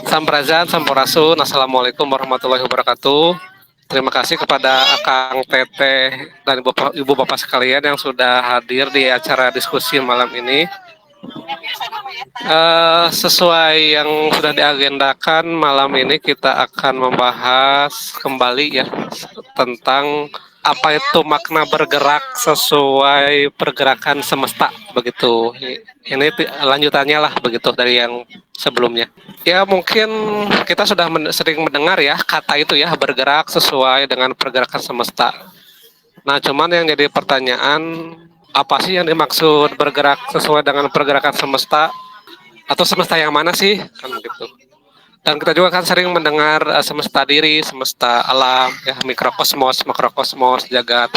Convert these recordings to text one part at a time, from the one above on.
Sampurasun, Sampurasun. Assalamualaikum warahmatullahi wabarakatuh. Terima kasih kepada Akang Teteh dan Ibu Bapak sekalian yang sudah hadir di acara diskusi malam ini. Sesuai yang sudah diagendakan malam ini kita akan membahas kembali ya tentang apa itu makna bergerak sesuai pergerakan semesta begitu. Ini lanjutannya lah begitu dari yang sebelumnya. Ya mungkin kita sudah sering mendengar ya kata itu ya bergerak sesuai dengan pergerakan semesta. Nah cuman yang jadi pertanyaan apa sih yang dimaksud bergerak sesuai dengan pergerakan semesta atau semesta yang mana sih kan gitu. Dan kita juga kan sering mendengar semesta diri, semesta alam, ya mikrokosmos, makrokosmos, jagat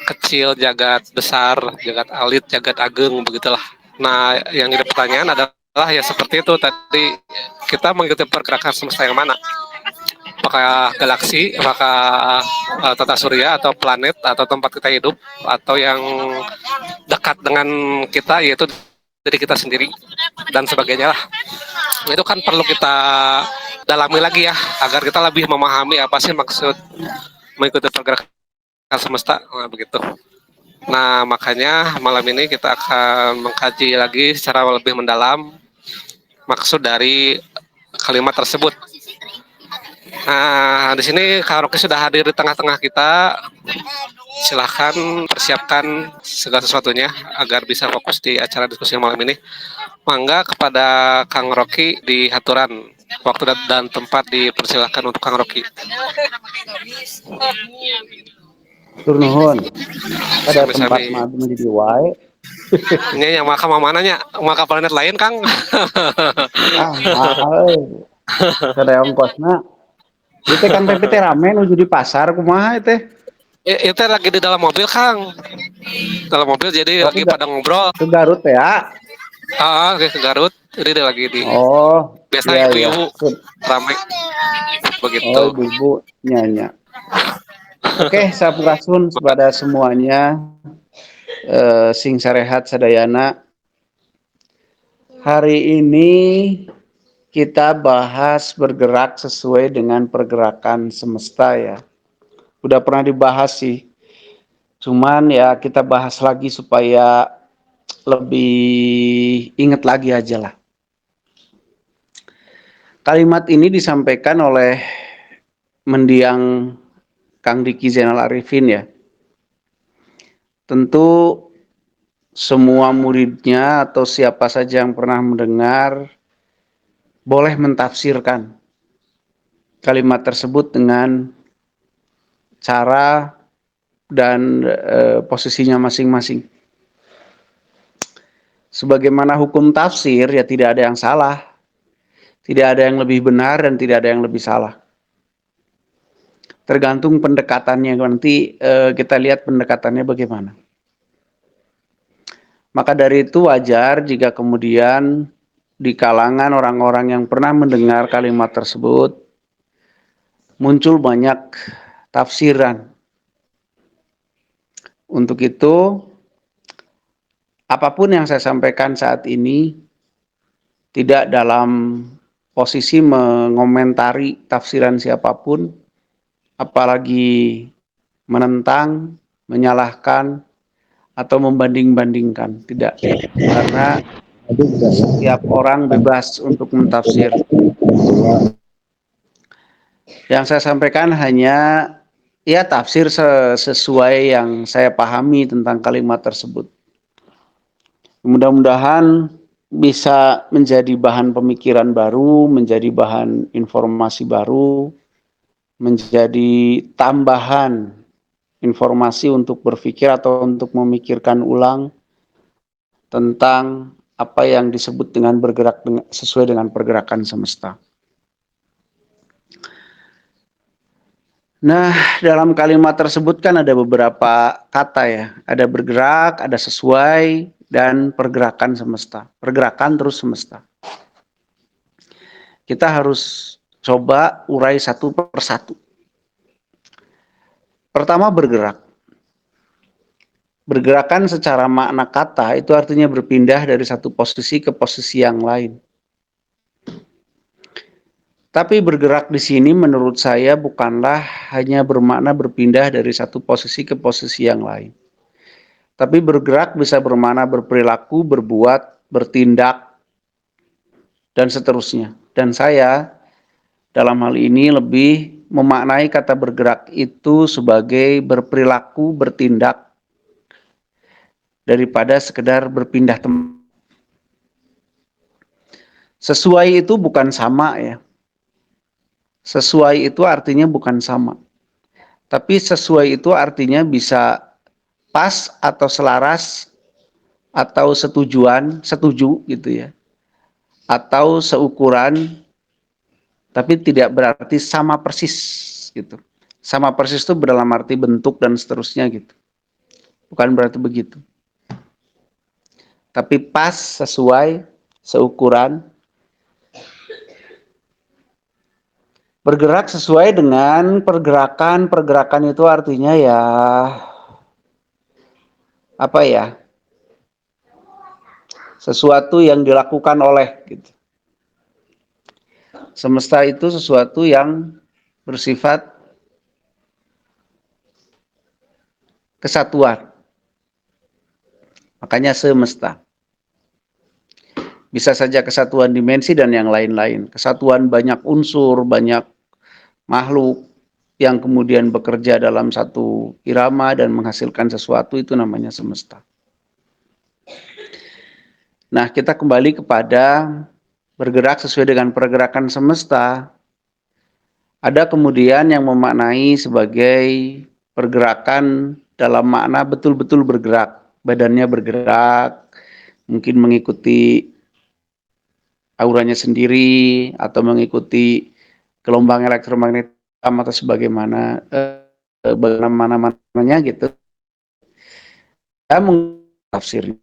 kecil, jagat besar, jagat alit, jagat ageng, begitulah. Nah, yang jadi pertanyaan adalah ya seperti itu tadi kita mengikuti pergerakan semesta yang mana? Apakah galaksi, apakah tata surya atau planet atau tempat kita hidup atau yang dekat dengan kita yaitu diri kita sendiri dan sebagainya lah. Itu kan perlu kita dalami lagi ya agar kita lebih memahami apa sih maksud mengikuti pergerakan semesta. Nah, begitu. Nah, makanya malam ini kita akan mengkaji lagi secara lebih mendalam maksud dari kalimat tersebut. Nah, di sini Kak Rocky sudah hadir di tengah-tengah kita. Silahkan persiapkan segala sesuatunya agar bisa fokus di acara diskusi malam ini. Mangga kepada Kang Rocky di haturan waktu dan tempat dipersilahkan untuk Kang Rocky. Tur nuhun. Ada tempat madu di wae. Ini yang maka mananya? Maka planet lain, Kang. Sada ongkosna. Itu kan PPT rame nuju di pasar kumaha teh? Itu lagi di dalam mobil, Kang. Dalam mobil jadi lagi pada ngobrol. Ke Garut ya? Ke Garut. Jadi lagi di. Oh, biasa iya, ibu-ibu ramai begitu. Oh, ibu-ibu nyanyi. Oke, sampurasun kepada semuanya. Sing sarehat sadayana. Hari ini kita bahas bergerak sesuai dengan pergerakan semesta ya. Udah pernah dibahas sih. Cuman ya kita bahas lagi supaya lebih ingat lagi aja lah. Kalimat ini disampaikan oleh mendiang Kang Diki Zainal Arifin ya. Tentu semua muridnya atau siapa saja yang pernah mendengar boleh mentafsirkan kalimat tersebut dengan cara dan posisinya masing-masing. Sebagaimana hukum tafsir ya tidak ada yang salah, tidak ada yang lebih benar dan tidak ada yang lebih salah. Tergantung pendekatannya, nanti kita lihat pendekatannya bagaimana. Maka dari itu wajar jika kemudian di kalangan orang-orang yang pernah mendengar kalimat tersebut muncul banyak tafsiran. Untuk itu, apapun yang saya sampaikan saat ini tidak dalam posisi mengomentari tafsiran siapapun, apalagi menentang, menyalahkan, atau membanding-bandingkan. Tidak, karena setiap orang bebas untuk mentafsir. Yang saya sampaikan hanya ya tafsir sesuai yang saya pahami tentang kalimat tersebut. Mudah-mudahan bisa menjadi bahan pemikiran baru, menjadi bahan informasi baru, menjadi tambahan informasi untuk berpikir atau untuk memikirkan ulang tentang apa yang disebut dengan bergerak sesuai dengan pergerakan semesta. Nah, dalam kalimat tersebut kan ada beberapa kata ya, ada bergerak, ada sesuai, dan pergerakan semesta. Pergerakan terus semesta. Kita harus coba urai satu persatu. Pertama bergerak. Bergerakan secara makna kata itu artinya berpindah dari satu posisi ke posisi yang lain. Tapi bergerak di sini menurut saya bukanlah hanya bermakna berpindah dari satu posisi ke posisi yang lain. Tapi bergerak bisa bermakna berperilaku, berbuat, bertindak, dan seterusnya. Dan saya dalam hal ini lebih memaknai kata bergerak itu sebagai berperilaku, bertindak, daripada sekedar berpindah tempat. Sesuai itu bukan sama ya. Sesuai itu artinya bukan sama. Tapi sesuai itu artinya bisa pas atau selaras atau setuju gitu ya. Atau seukuran, tapi tidak berarti sama persis gitu. Sama persis itu dalam arti bentuk dan seterusnya gitu. Bukan berarti begitu. Tapi pas, sesuai, seukuran. Bergerak sesuai dengan pergerakan. Pergerakan itu artinya ya apa ya? Sesuatu yang dilakukan oleh gitu. Semesta itu sesuatu yang bersifat kesatuan. Makanya semesta. Bisa saja kesatuan dimensi dan yang lain-lain. Kesatuan banyak unsur, banyak makhluk yang kemudian bekerja dalam satu irama dan menghasilkan sesuatu, itu namanya semesta. Nah, kita kembali kepada bergerak sesuai dengan pergerakan semesta. Ada kemudian yang memaknai sebagai pergerakan dalam makna betul-betul bergerak. Badannya bergerak, mungkin mengikuti auranya sendiri, atau mengikuti gelombang elektromagnetik atau sebagaimana mana-mananya gitu. Saya tafsirnya.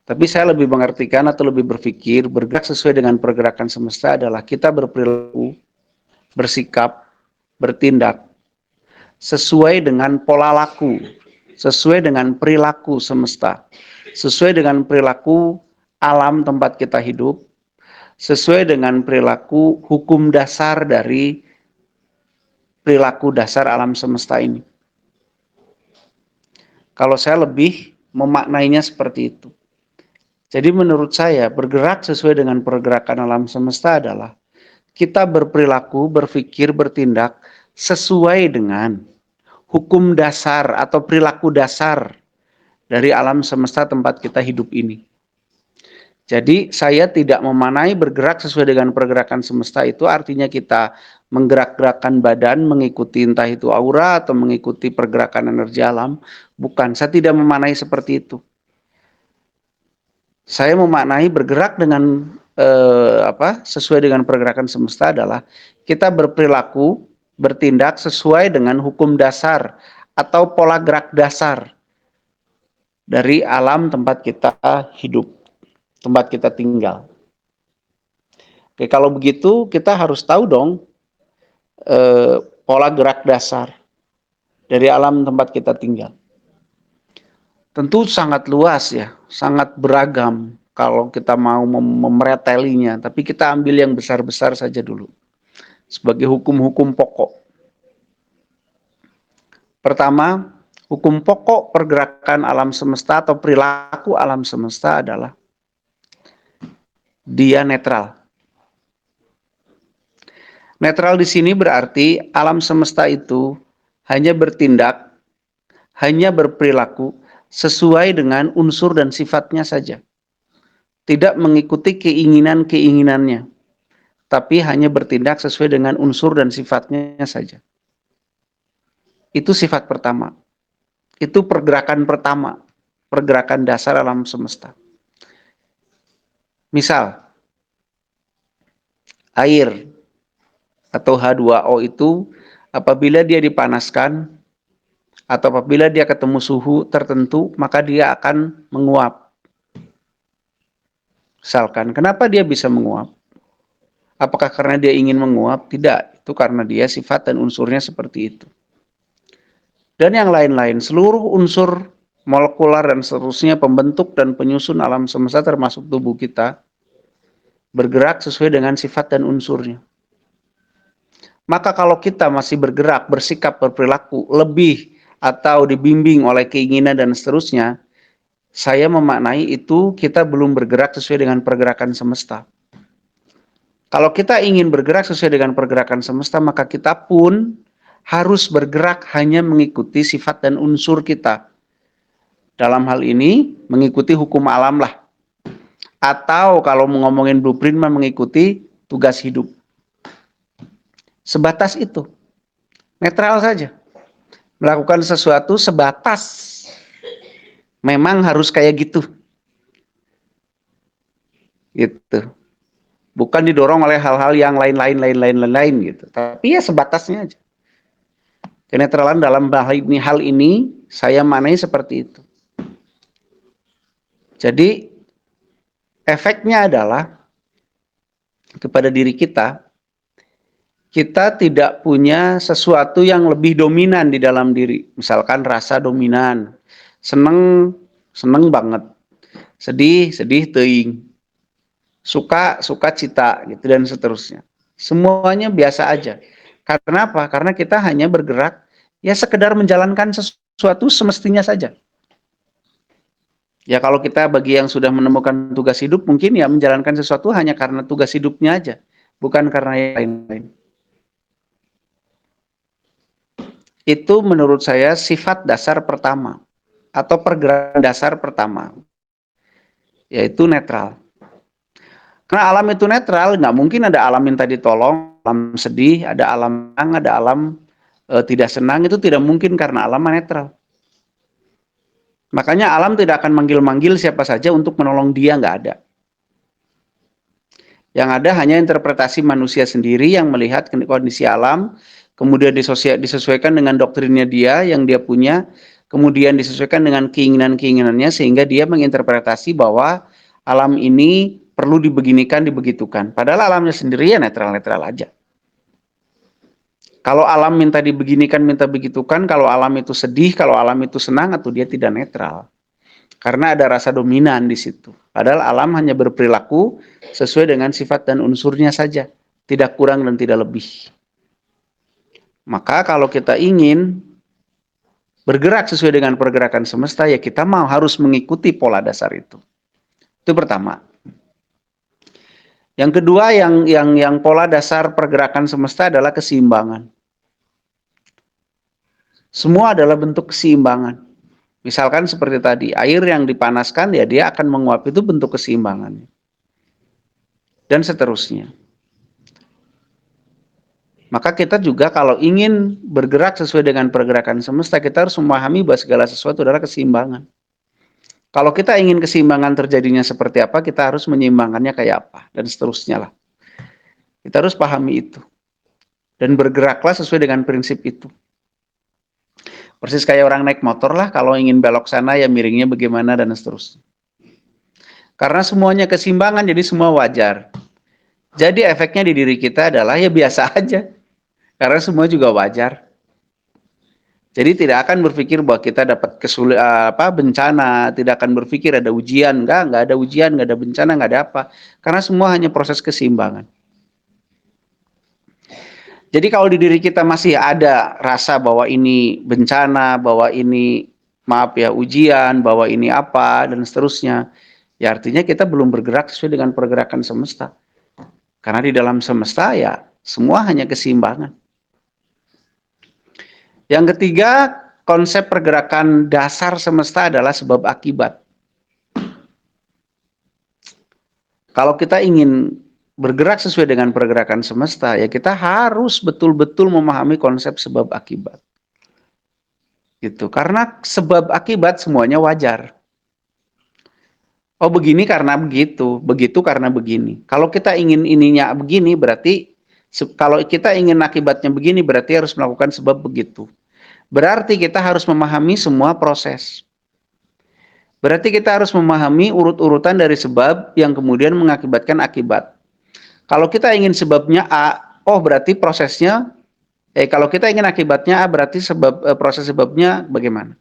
Tapi saya lebih mengartikan atau lebih berpikir bergerak sesuai dengan pergerakan semesta adalah kita berperilaku, bersikap, bertindak sesuai dengan pola laku, sesuai dengan perilaku semesta, sesuai dengan perilaku alam tempat kita hidup, sesuai dengan perilaku hukum dasar dari perilaku dasar alam semesta ini. Kalau saya lebih memaknainya seperti itu. Jadi menurut saya bergerak sesuai dengan pergerakan alam semesta adalah kita berperilaku, berpikir, bertindak sesuai dengan hukum dasar atau perilaku dasar dari alam semesta tempat kita hidup ini. Jadi saya tidak memaknai bergerak sesuai dengan pergerakan semesta itu artinya kita menggerak-gerakkan badan mengikuti entah itu aura atau mengikuti pergerakan energi alam. Bukan, saya tidak memaknai seperti itu. Saya memaknai bergerak dengan sesuai dengan pergerakan semesta adalah kita berperilaku, bertindak sesuai dengan hukum dasar atau pola gerak dasar dari alam tempat kita hidup, tempat kita tinggal. Oke, kalau begitu kita harus tahu dong pola gerak dasar dari alam tempat kita tinggal. Tentu sangat luas ya, sangat beragam kalau kita mau memeretelinya, tapi kita ambil yang besar-besar saja dulu sebagai hukum-hukum pokok. Pertama, hukum pokok pergerakan alam semesta atau perilaku alam semesta adalah dia netral. Netral di sini berarti alam semesta itu hanya bertindak, hanya berperilaku sesuai dengan unsur dan sifatnya saja. Tidak mengikuti keinginan-keinginannya, tapi hanya bertindak sesuai dengan unsur dan sifatnya saja. Itu sifat pertama. Itu pergerakan pertama, pergerakan dasar alam semesta. Misal, air atau H2O itu apabila dia dipanaskan atau apabila dia ketemu suhu tertentu, maka dia akan menguap. Misalkan, kenapa dia bisa menguap? Apakah karena dia ingin menguap? Tidak, itu karena dia sifat dan unsurnya seperti itu. Dan yang lain-lain, seluruh unsur molekular dan seterusnya pembentuk dan penyusun alam semesta termasuk tubuh kita, bergerak sesuai dengan sifat dan unsurnya. Maka kalau kita masih bergerak, bersikap, berperilaku lebih atau dibimbing oleh keinginan dan seterusnya, saya memaknai itu kita belum bergerak sesuai dengan pergerakan semesta. Kalau kita ingin bergerak sesuai dengan pergerakan semesta, maka kita pun harus bergerak hanya mengikuti sifat dan unsur kita. Dalam hal ini, mengikuti hukum alam lah. Atau kalau ngomongin blueprint, mengikuti tugas hidup. Sebatas itu. Netral saja. Melakukan sesuatu sebatas. Memang harus kayak gitu. Gitu. Bukan didorong oleh hal-hal yang lain gitu. Tapi ya sebatasnya aja. Kenetralan dalam hal ini saya manai seperti itu. Jadi efeknya adalah kepada diri kita tidak punya sesuatu yang lebih dominan di dalam diri. Misalkan rasa dominan, seneng banget, sedih teuing. Suka cita gitu dan seterusnya. Semuanya biasa aja. Karena apa? Karena kita hanya bergerak ya sekedar menjalankan sesuatu semestinya saja. Ya kalau kita bagi yang sudah menemukan tugas hidup mungkin ya menjalankan sesuatu hanya karena tugas hidupnya aja, bukan karena yang lain-lain. Itu menurut saya sifat dasar pertama atau pergerakan dasar pertama, yaitu netral. Karena alam itu netral, nggak mungkin ada alam yang tadi tolong, alam sedih, ada alam senang, ada alam tidak senang, itu tidak mungkin karena alam netral. Makanya alam tidak akan manggil-manggil siapa saja untuk menolong dia, nggak ada. Yang ada hanya interpretasi manusia sendiri yang melihat kondisi alam, kemudian disesuaikan dengan doktrinnya dia yang dia punya, kemudian disesuaikan dengan keinginan-keinginannya sehingga dia menginterpretasi bahwa alam ini perlu dibeginikan, dibegitukan. Padahal alamnya sendiri ya netral-netral aja. Kalau alam minta dibeginikan, minta begitukan, kalau alam itu sedih, kalau alam itu senang, atau dia tidak netral. Karena ada rasa dominan di situ. Padahal alam hanya berperilaku sesuai dengan sifat dan unsurnya saja. Tidak kurang dan tidak lebih. Maka kalau kita ingin bergerak sesuai dengan pergerakan semesta, ya kita harus mengikuti pola dasar itu. Itu pertama. Yang kedua yang pola dasar pergerakan semesta adalah keseimbangan. Semua adalah bentuk keseimbangan. Misalkan seperti tadi, air yang dipanaskan ya dia akan menguap, itu bentuk keseimbangannya. Dan seterusnya. Maka kita juga kalau ingin bergerak sesuai dengan pergerakan semesta, kita harus memahami bahwa segala sesuatu adalah keseimbangan. Kalau kita ingin keseimbangan terjadinya seperti apa, kita harus menyeimbangkannya kayak apa, dan seterusnya lah. Kita harus pahami itu. Dan bergeraklah sesuai dengan prinsip itu. Persis kayak orang naik motor lah, kalau ingin belok sana ya miringnya bagaimana, dan seterusnya. Karena semuanya keseimbangan, jadi semua wajar. Jadi efeknya di diri kita adalah ya biasa aja. Karena semua juga wajar. Jadi tidak akan berpikir bahwa kita dapat bencana, tidak akan berpikir ada ujian, enggak ada ujian, enggak ada bencana, enggak ada apa. Karena semua hanya proses keseimbangan. Jadi kalau di diri kita masih ada rasa bahwa ini bencana, bahwa ini ujian, bahwa ini apa dan seterusnya, ya artinya kita belum bergerak sesuai dengan pergerakan semesta. Karena di dalam semesta ya semua hanya keseimbangan. Yang ketiga, konsep pergerakan dasar semesta adalah sebab akibat. Kalau kita ingin bergerak sesuai dengan pergerakan semesta, ya kita harus betul-betul memahami konsep sebab akibat. Gitu. Karena sebab akibat semuanya wajar. Oh begini karena begitu, begitu karena begini. Kalau kita ingin ininya begini, berarti kalau kita ingin akibatnya begini, berarti harus melakukan sebab begitu. Berarti kita harus memahami semua proses. Berarti kita harus memahami urut-urutan dari sebab yang kemudian mengakibatkan akibat. Kalau kita ingin sebabnya A, oh berarti prosesnya, kalau kita ingin akibatnya A, berarti proses sebabnya bagaimana?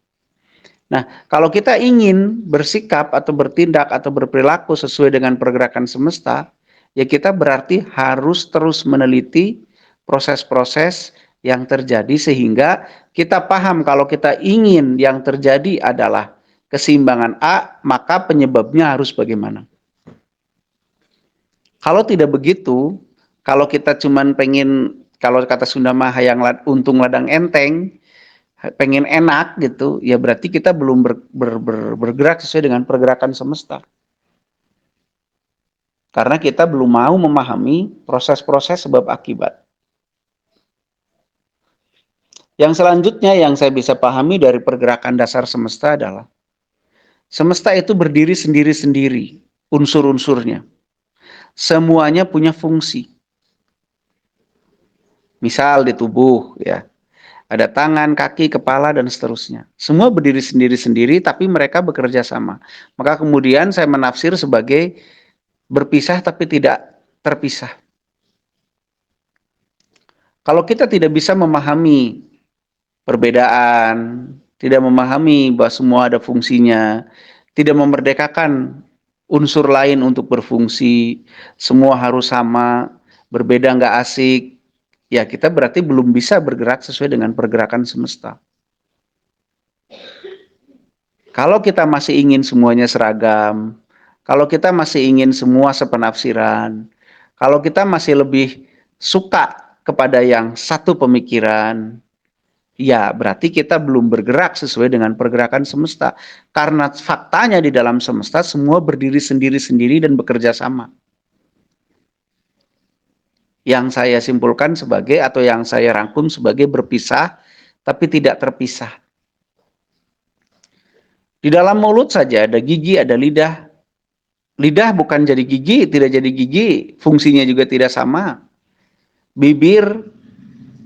Nah, kalau kita ingin bersikap atau bertindak atau berperilaku sesuai dengan pergerakan semesta, ya kita berarti harus terus meneliti proses-proses yang terjadi sehingga kita paham kalau kita ingin yang terjadi adalah keseimbangan A, maka penyebabnya harus bagaimana. Kalau tidak begitu, kalau kita cuman pengen, kalau kata Sunda mah hayang untung ladang enteng, pengen enak gitu, ya berarti kita belum bergerak sesuai dengan pergerakan semesta. Karena kita belum mau memahami proses-proses sebab akibat. Yang selanjutnya yang saya bisa pahami dari pergerakan dasar semesta adalah semesta itu berdiri sendiri-sendiri, unsur-unsurnya. Semuanya punya fungsi. Misal di tubuh, ya, ada tangan, kaki, kepala, dan seterusnya. Semua berdiri sendiri-sendiri, tapi mereka bekerja sama. Maka kemudian saya menafsir sebagai berpisah tapi tidak terpisah. Kalau kita tidak bisa memahami perbedaan, tidak memahami bahwa semua ada fungsinya, tidak memerdekakan unsur lain untuk berfungsi, semua harus sama, berbeda nggak asik, ya kita berarti belum bisa bergerak sesuai dengan pergerakan semesta. Kalau kita masih ingin semuanya seragam, kalau kita masih ingin semua sepenafsiran, kalau kita masih lebih suka kepada yang satu pemikiran, ya berarti kita belum bergerak sesuai dengan pergerakan semesta. Karena faktanya di dalam semesta semua berdiri sendiri-sendiri dan bekerja sama. Yang saya simpulkan sebagai, atau yang saya rangkum sebagai berpisah, tapi tidak terpisah. Di dalam mulut saja ada gigi, ada lidah. Lidah bukan jadi gigi, tidak jadi gigi, fungsinya juga tidak sama. Bibir,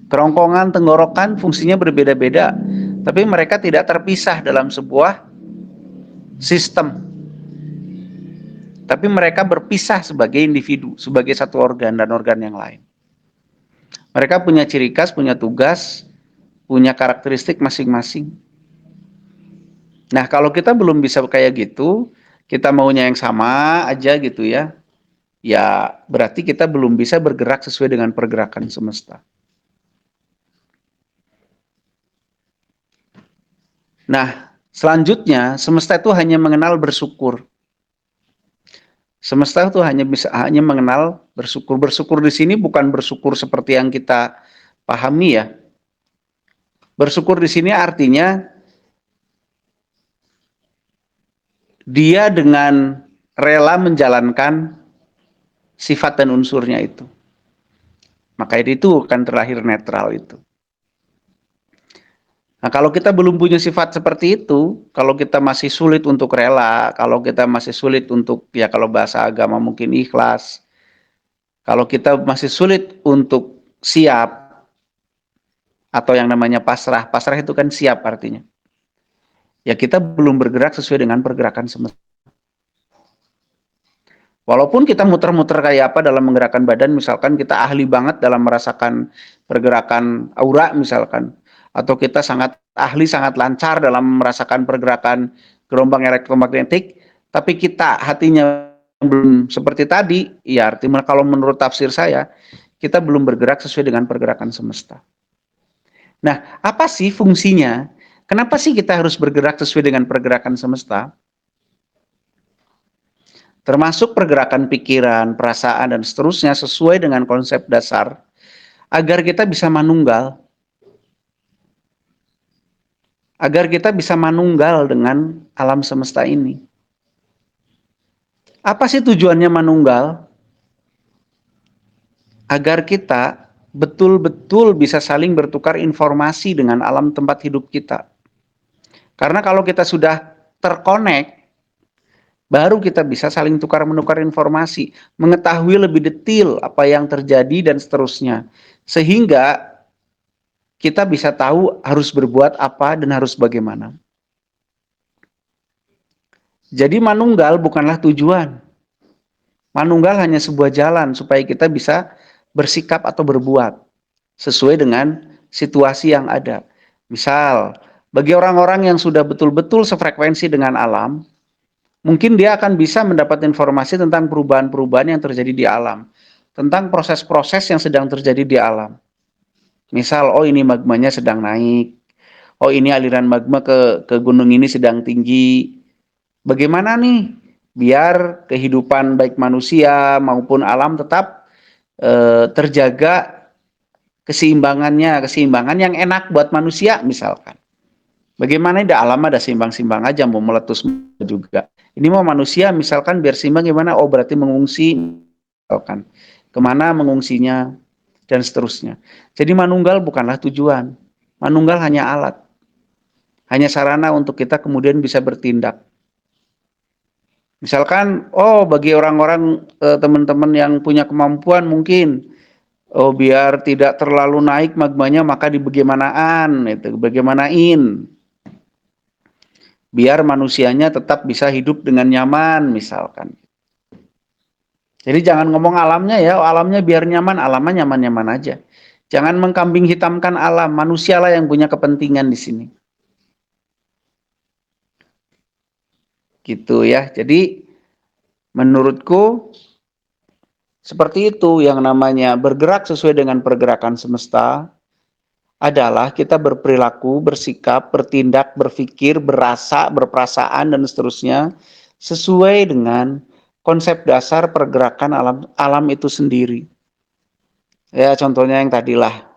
kerongkongan, tenggorokan, fungsinya berbeda-beda. Tapi mereka tidak terpisah dalam sebuah sistem. Tapi mereka berpisah sebagai individu, sebagai satu organ dan organ yang lain. Mereka punya ciri khas, punya tugas, punya karakteristik masing-masing. Nah, kalau kita belum bisa kayak gitu, kita maunya yang sama aja gitu ya, ya berarti kita belum bisa bergerak sesuai dengan pergerakan semesta. Nah, selanjutnya semesta itu hanya mengenal bersyukur. Semesta itu hanya mengenal bersyukur. Bersyukur di sini bukan bersyukur seperti yang kita pahami ya. Bersyukur di sini artinya dia dengan rela menjalankan sifat dan unsurnya itu. Maka itu akan terlahir netral itu. Nah, kalau kita belum punya sifat seperti itu, kalau kita masih sulit untuk rela, kalau kita masih sulit untuk, ya kalau bahasa agama mungkin ikhlas, kalau kita masih sulit untuk siap, atau yang namanya pasrah, pasrah itu kan siap artinya. Ya kita belum bergerak sesuai dengan pergerakan semesta. Walaupun kita muter-muter kayak apa dalam menggerakkan badan, misalkan kita ahli banget dalam merasakan pergerakan aura misalkan, atau kita sangat ahli, sangat lancar dalam merasakan pergerakan gelombang elektromagnetik, tapi kita hatinya belum seperti tadi, ya artinya kalau menurut tafsir saya, kita belum bergerak sesuai dengan pergerakan semesta. Nah, apa sih fungsinya? Kenapa sih kita harus bergerak sesuai dengan pergerakan semesta? Termasuk pergerakan pikiran, perasaan, dan seterusnya sesuai dengan konsep dasar, agar kita bisa manunggal. Agar kita bisa manunggal dengan alam semesta ini. Apa sih tujuannya manunggal? Agar kita betul-betul bisa saling bertukar informasi dengan alam tempat hidup kita. Karena kalau kita sudah terkonek, baru kita bisa saling tukar-menukar informasi, mengetahui lebih detail apa yang terjadi dan seterusnya. Sehingga kita bisa tahu harus berbuat apa dan harus bagaimana. Jadi manunggal bukanlah tujuan. Manunggal hanya sebuah jalan supaya kita bisa bersikap atau berbuat sesuai dengan situasi yang ada. Misal, bagi orang-orang yang sudah betul-betul sefrekuensi dengan alam, Mungkin dia akan bisa mendapat informasi tentang perubahan-perubahan yang terjadi di alam, tentang proses-proses yang sedang terjadi di alam. Misal, oh ini magmanya sedang naik, oh ini aliran magma ke gunung ini sedang tinggi. Bagaimana nih biar kehidupan baik manusia maupun alam tetap terjaga keseimbangan yang enak buat manusia misalkan. Bagaimana di alam ada seimbang-seimbang aja, mau meletus juga. Ini mau manusia misalkan biar seimbang gimana? Oh berarti mengungsi, misalkan. Kemana mengungsinya, dan seterusnya. Jadi manunggal bukanlah tujuan. Manunggal hanya alat. Hanya sarana untuk kita kemudian bisa bertindak. Misalkan, oh bagi orang-orang teman-teman yang punya kemampuan mungkin, oh biar tidak terlalu naik magmanya maka dibagaimanaan, itu bagaimanain. Biar manusianya tetap bisa hidup dengan nyaman misalkan. Jadi jangan ngomong alamnya ya, alamnya biar nyaman, alamnya nyaman-nyaman aja. Jangan mengkambing hitamkan alam, manusialah yang punya kepentingan di sini. Gitu ya. Jadi menurutku seperti itu yang namanya bergerak sesuai dengan pergerakan semesta adalah kita berperilaku, bersikap, bertindak, berpikir, berasa, berperasaan dan seterusnya sesuai dengan konsep dasar pergerakan alam itu sendiri. Ya contohnya yang tadilah.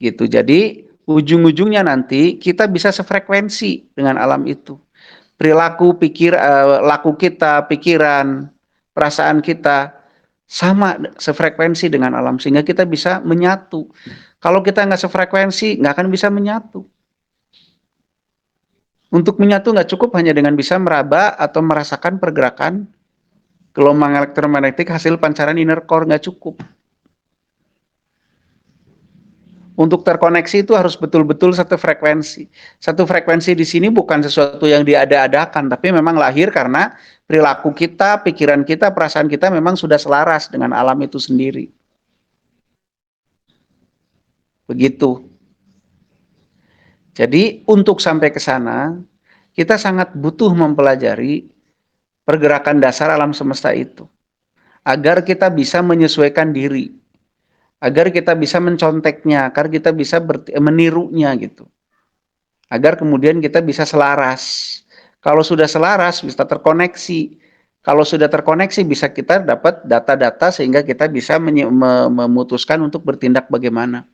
Gitu. Jadi ujung-ujungnya nanti kita bisa sefrekuensi dengan alam itu. Perilaku, laku kita, pikiran, perasaan kita sama sefrekuensi dengan alam sehingga kita bisa menyatu. Kalau kita nggak sefrekuensi, nggak akan bisa menyatu. Untuk menyatu nggak cukup hanya dengan bisa meraba atau merasakan pergerakan gelombang elektromagnetik hasil pancaran inner core, nggak cukup. Untuk terkoneksi itu harus betul-betul satu frekuensi. Satu frekuensi di sini bukan sesuatu yang diada-adakan, tapi memang lahir karena perilaku kita, pikiran kita, perasaan kita memang sudah selaras dengan alam itu sendiri. Begitu. Jadi untuk sampai ke sana, kita sangat butuh mempelajari pergerakan dasar alam semesta itu. Agar kita bisa menyesuaikan diri. Agar kita bisa menconteknya, agar kita bisa menirunya gitu. Agar kemudian kita bisa selaras. Kalau sudah selaras, bisa terkoneksi. Kalau sudah terkoneksi, bisa kita dapat data-data sehingga kita bisa memutuskan untuk bertindak bagaimana.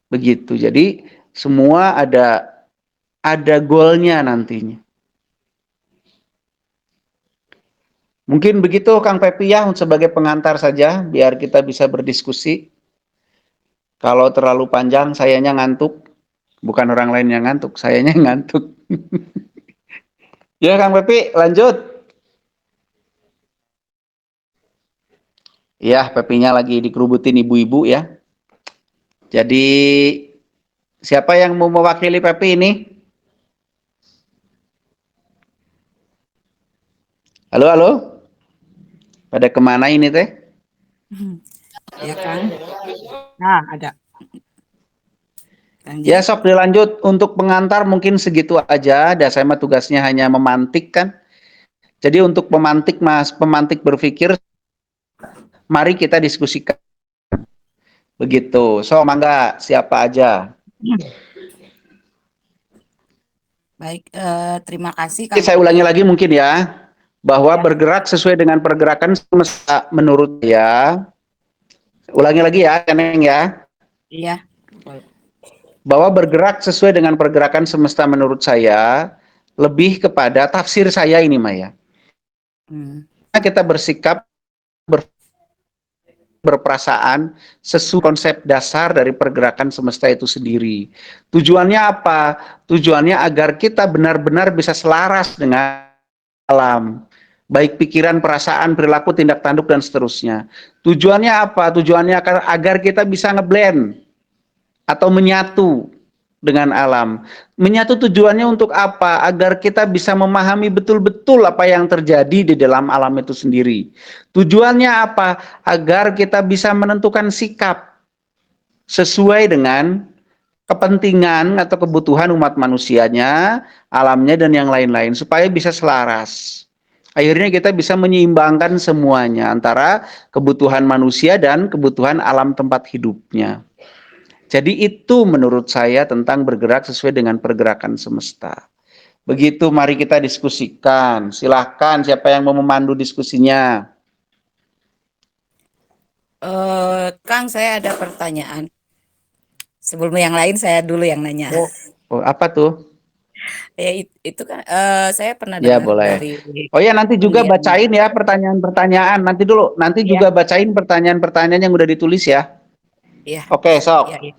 Begitu. Jadi semua ada goalnya nantinya. Mungkin begitu Kang Pepi ya sebagai pengantar saja biar kita bisa berdiskusi. Kalau terlalu panjang sayanya ngantuk. Bukan orang lain yang ngantuk, sayanya ngantuk. Ya Kang Pepi lanjut. Ya Pepinya lagi dikerubutin ibu-ibu ya. Jadi siapa yang mau mewakili Pepi ini? Halo, halo. Pada kemana ini teh? Ya Kang. Nah ada. Ya sok dilanjut untuk pengantar mungkin segitu aja. Dan saya mah tugasnya hanya memantik kan. Jadi untuk pemantik berpikir, mari kita diskusikan. Begitu. So mangga siapa aja. Baik, terima kasih Kang. Saya ulangi lagi mungkin ya, bahwa bergerak sesuai dengan pergerakan semesta menurut ya. Ulangi lagi ya, Neng ya. Iya. Bahwa bergerak sesuai dengan pergerakan semesta menurut saya lebih kepada tafsir saya ini Maya. Kita bersikap berperasaan sesuai konsep dasar dari pergerakan semesta itu sendiri. Tujuannya apa? Tujuannya agar kita benar-benar bisa selaras dengan alam. Baik pikiran, perasaan, perilaku, tindak tanduk, dan seterusnya. Tujuannya apa? Tujuannya agar kita bisa ngeblend atau menyatu dengan alam. Menyatu tujuannya untuk apa? Agar kita bisa memahami betul-betul apa yang terjadi di dalam alam itu sendiri. Tujuannya apa? Agar kita bisa menentukan sikap sesuai dengan kepentingan atau kebutuhan umat manusianya, alamnya dan yang lain-lain supaya bisa selaras. Akhirnya kita bisa menyeimbangkan semuanya antara kebutuhan manusia dan kebutuhan alam tempat hidupnya. Jadi itu menurut saya tentang bergerak sesuai dengan pergerakan semesta. Begitu, mari kita diskusikan. Silahkan siapa yang mau memandu diskusinya. Kang, saya ada pertanyaan. Sebelum yang lain, saya dulu yang nanya. Oh, apa tuh? Ya, itu kan saya pernah Ya, dengar boleh. dari Oh ya, nanti juga mendiang. bacain ya pertanyaan-pertanyaan. Nanti dulu, nanti Ya, juga bacain pertanyaan-pertanyaan yang udah ditulis ya. ya, Oke, sok. ya, ya.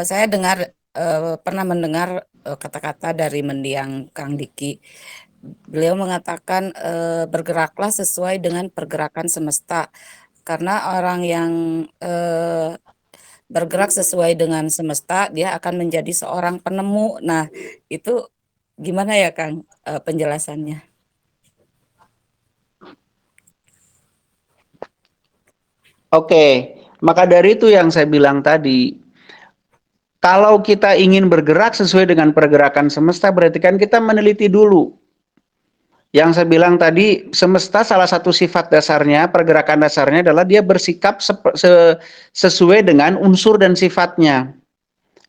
Saya pernah mendengar kata-kata dari mendiang Kang Diki. Beliau mengatakan bergeraklah sesuai dengan pergerakan semesta, karena orang yang bergerak sesuai dengan semesta, dia akan menjadi seorang penemu. Nah, itu gimana ya, Kang, penjelasannya? Oke, maka dari itu yang saya bilang tadi, kalau kita ingin bergerak sesuai dengan pergerakan semesta, berarti kan kita meneliti dulu. Yang saya bilang tadi, semesta salah satu sifat dasarnya, pergerakan dasarnya adalah dia bersikap sesuai dengan unsur dan sifatnya.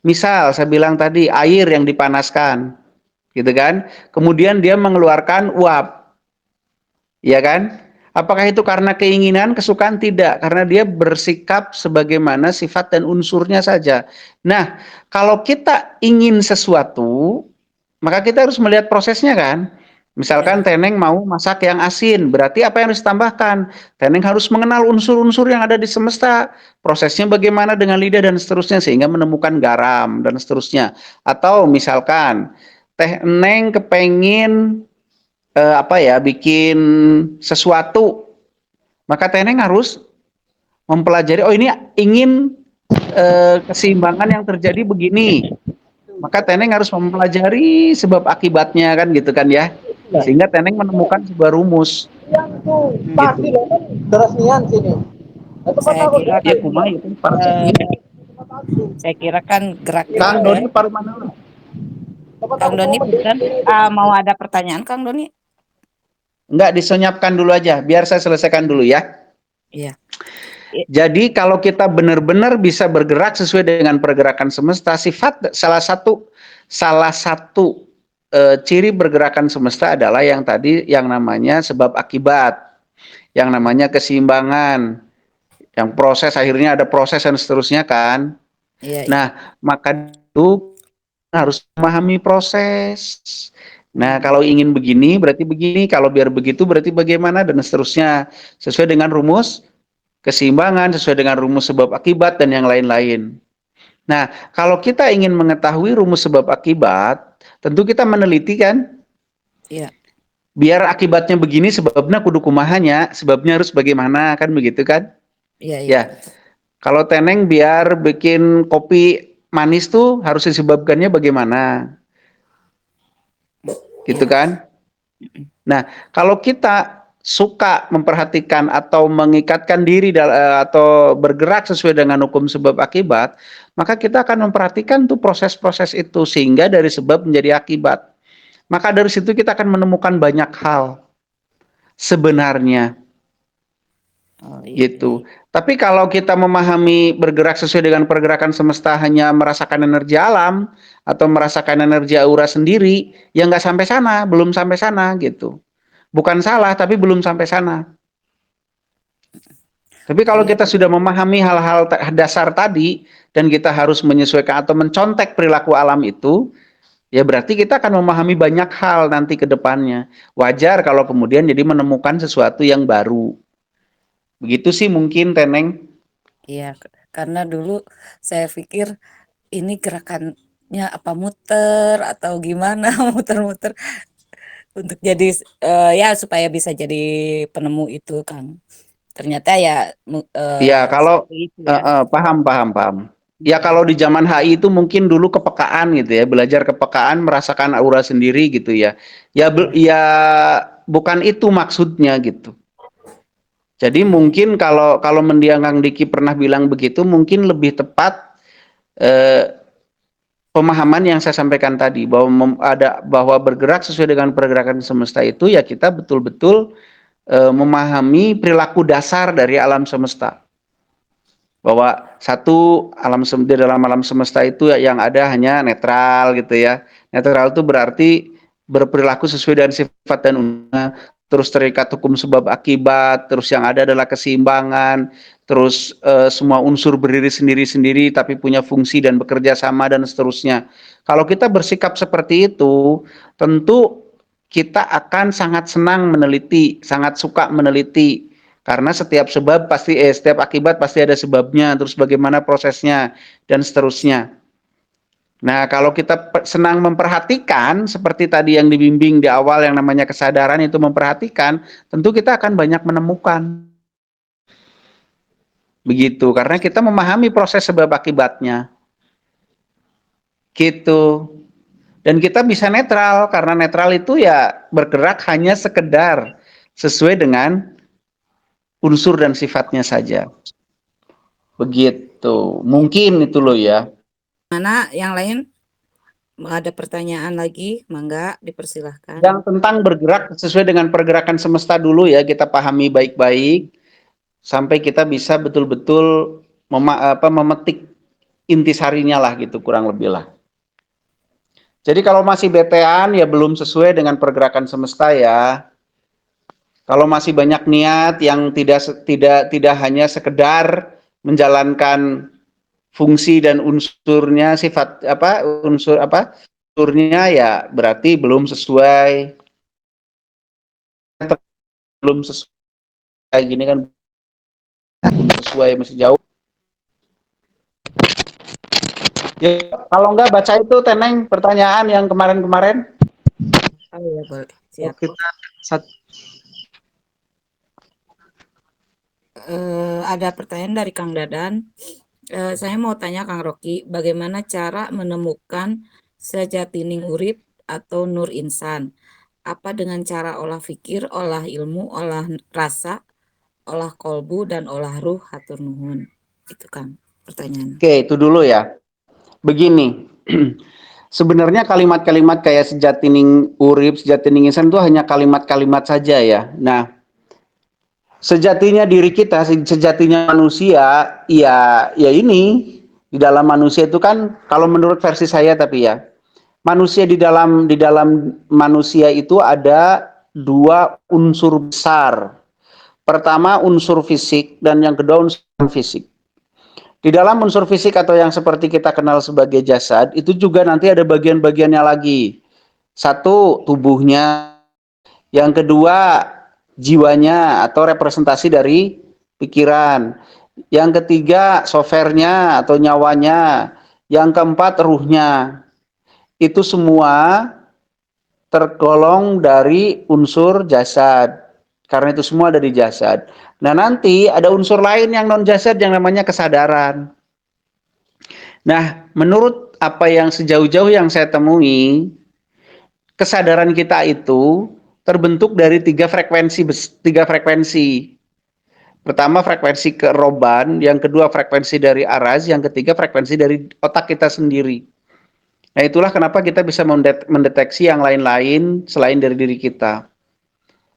Misal saya bilang tadi air yang dipanaskan, gitu kan? Kemudian dia mengeluarkan uap, ya kan? Apakah itu karena keinginan, kesukaan? Tidak, karena dia bersikap sebagaimana sifat dan unsurnya saja. Nah, kalau kita ingin sesuatu, maka kita harus melihat prosesnya kan. Misalkan Ya, Teneng mau masak yang asin, berarti apa yang harus ditambahkan? Teneng harus mengenal unsur-unsur yang ada di semesta, prosesnya bagaimana dengan lidah dan seterusnya, sehingga menemukan garam dan seterusnya. Atau misalkan Teneng kepengin bikin sesuatu, maka Teneng harus mempelajari, oh ini ingin keseimbangan yang terjadi begini, maka Teneng harus mempelajari sebab akibatnya kan gitu kan ya, sehingga Teneng menemukan sebuah rumus. hmm. Gitu. Saya kira Ya kan, kumaha itu para saya kira kan gerak-gerak Kang ya. Doni paru mana? Kang Doni, bukan mau ada pertanyaan, Kang Doni? Enggak, disenyapkan dulu aja, biar saya selesaikan dulu ya. Iya. Jadi kalau kita benar-benar bisa bergerak sesuai dengan pergerakan semesta, sifat salah satu ciri pergerakan semesta adalah yang tadi yang namanya sebab akibat, yang namanya keseimbangan, yang proses akhirnya ada proses dan seterusnya kan. Iya, iya. Nah, maka itu harus memahami proses. Nah, Hmm. kalau ingin begini berarti begini, kalau biar begitu berarti bagaimana dan seterusnya sesuai dengan rumus keseimbangan, sesuai dengan rumus sebab akibat dan yang lain-lain. Nah, kalau kita ingin mengetahui rumus sebab akibat, tentu kita meneliti kan, Iya, biar akibatnya begini sebabnya kudu kumahanya, sebabnya harus bagaimana kan begitu kan? iya, iya, Ya, betul. kalau Teneng biar bikin kopi manis tuh harus disebabkannya bagaimana, gitu Iya. kan? Nah, kalau kita suka memperhatikan atau mengikatkan diri atau bergerak sesuai dengan hukum sebab akibat, maka kita akan memperhatikan tuh proses-proses itu sehingga dari sebab menjadi akibat. Maka dari situ kita akan menemukan banyak hal sebenarnya Oh, iya, iya. gitu. Tapi kalau kita memahami bergerak sesuai dengan pergerakan semesta hanya merasakan energi alam atau merasakan energi aura sendiri, ya nggak sampai sana, belum sampai sana gitu. Bukan salah, tapi belum sampai sana. Tapi kalau Iya, kita sudah memahami hal-hal dasar tadi dan kita harus menyesuaikan atau mencontek perilaku alam itu, ya berarti kita akan memahami banyak hal nanti ke depannya. Wajar kalau kemudian jadi menemukan sesuatu yang baru. Begitu sih mungkin Teneng. iya. Karena dulu saya pikir ini gerakannya apa muter atau gimana, muter-muter untuk jadi ya supaya bisa jadi penemu itu, Kang. Ternyata ya Ya kalau seperti itu ya. paham paham paham. Ya Hmm. kalau di zaman HI itu mungkin dulu kepekaan gitu ya, belajar kepekaan, merasakan aura sendiri gitu ya. Ya Iya, ya bukan itu maksudnya gitu. Jadi iya, mungkin kalau mendiang Kang Diki pernah bilang begitu, mungkin lebih tepat pemahaman yang saya sampaikan tadi bahwa bahwa bergerak sesuai dengan pergerakan semesta itu ya kita betul-betul memahami perilaku dasar dari alam semesta. Bahwa satu di dalam alam semesta itu yang ada hanya netral gitu ya. Netral itu berarti berperilaku sesuai dengan sifat dan unsur, terus terikat hukum sebab akibat, terus yang ada adalah keseimbangan, terus semua unsur berdiri sendiri-sendiri tapi punya fungsi dan bekerja sama dan seterusnya. Kalau kita bersikap seperti itu, tentu kita akan sangat senang meneliti, sangat suka meneliti, karena setiap setiap akibat pasti ada sebabnya, terus bagaimana prosesnya dan seterusnya. Nah, kalau kita senang memperhatikan seperti tadi yang dibimbing di awal yang namanya kesadaran itu memperhatikan, tentu kita akan banyak menemukan. Begitu, karena kita memahami proses sebab akibatnya. Gitu. Dan kita bisa netral, karena netral itu ya bergerak hanya sekedar sesuai dengan unsur dan sifatnya saja. Begitu. Mungkin itu loh ya. Mana yang lain? Ada pertanyaan lagi? Mangga, dipersilahkan. Yang tentang bergerak sesuai dengan pergerakan semesta dulu ya, kita pahami baik-baik sampai kita bisa betul-betul memetik intisarinya lah gitu, kurang lebih lah. Jadi kalau masih betean ya belum sesuai dengan pergerakan semesta ya. Kalau masih banyak niat yang tidak hanya sekedar menjalankan fungsi dan unsurnya unsurnya ya berarti belum sesuai gini kan, sesuai masih jauh. Ya, kalau enggak baca itu Teneng pertanyaan yang kemarin-kemarin. Oh ya, boleh. Siap. Kita Ada pertanyaan dari Kang Dadan. Saya mau tanya Kang Rocky, bagaimana cara menemukan sejatining urip atau nur insan? Apa dengan cara olah fikir, olah ilmu, olah rasa, olah kolbu, dan olah ruh? Hatur nuhun. Itu Kang pertanyaan. Oke, itu dulu ya. Begini, sebenarnya kalimat-kalimat kayak sejatining urip, sejatining insan itu hanya kalimat-kalimat saja ya. Nah, sejatinya diri kita, sejatinya manusia, ya ini di dalam manusia itu kan kalau menurut versi saya tapi ya, manusia di dalam manusia itu ada dua unsur besar. Pertama unsur fisik dan yang kedua unsur fisik. Di dalam unsur fisik atau yang seperti kita kenal sebagai jasad, itu juga nanti ada bagian-bagiannya lagi. Satu, tubuhnya. Yang kedua, jiwanya atau representasi dari pikiran. Yang ketiga, softwarenya atau nyawanya. Yang keempat, ruhnya. Itu semua tergolong dari unsur jasad. Karena itu semua ada di jasad. Nah, nanti ada unsur lain yang non jasad yang namanya kesadaran. Nah, menurut apa yang sejauh-jauh yang saya temui, kesadaran kita itu terbentuk dari tiga frekuensi. Pertama frekuensi keroban, yang kedua frekuensi dari aras, yang ketiga frekuensi dari otak kita sendiri. Nah, itulah kenapa kita bisa mendeteksi yang lain-lain selain dari diri kita.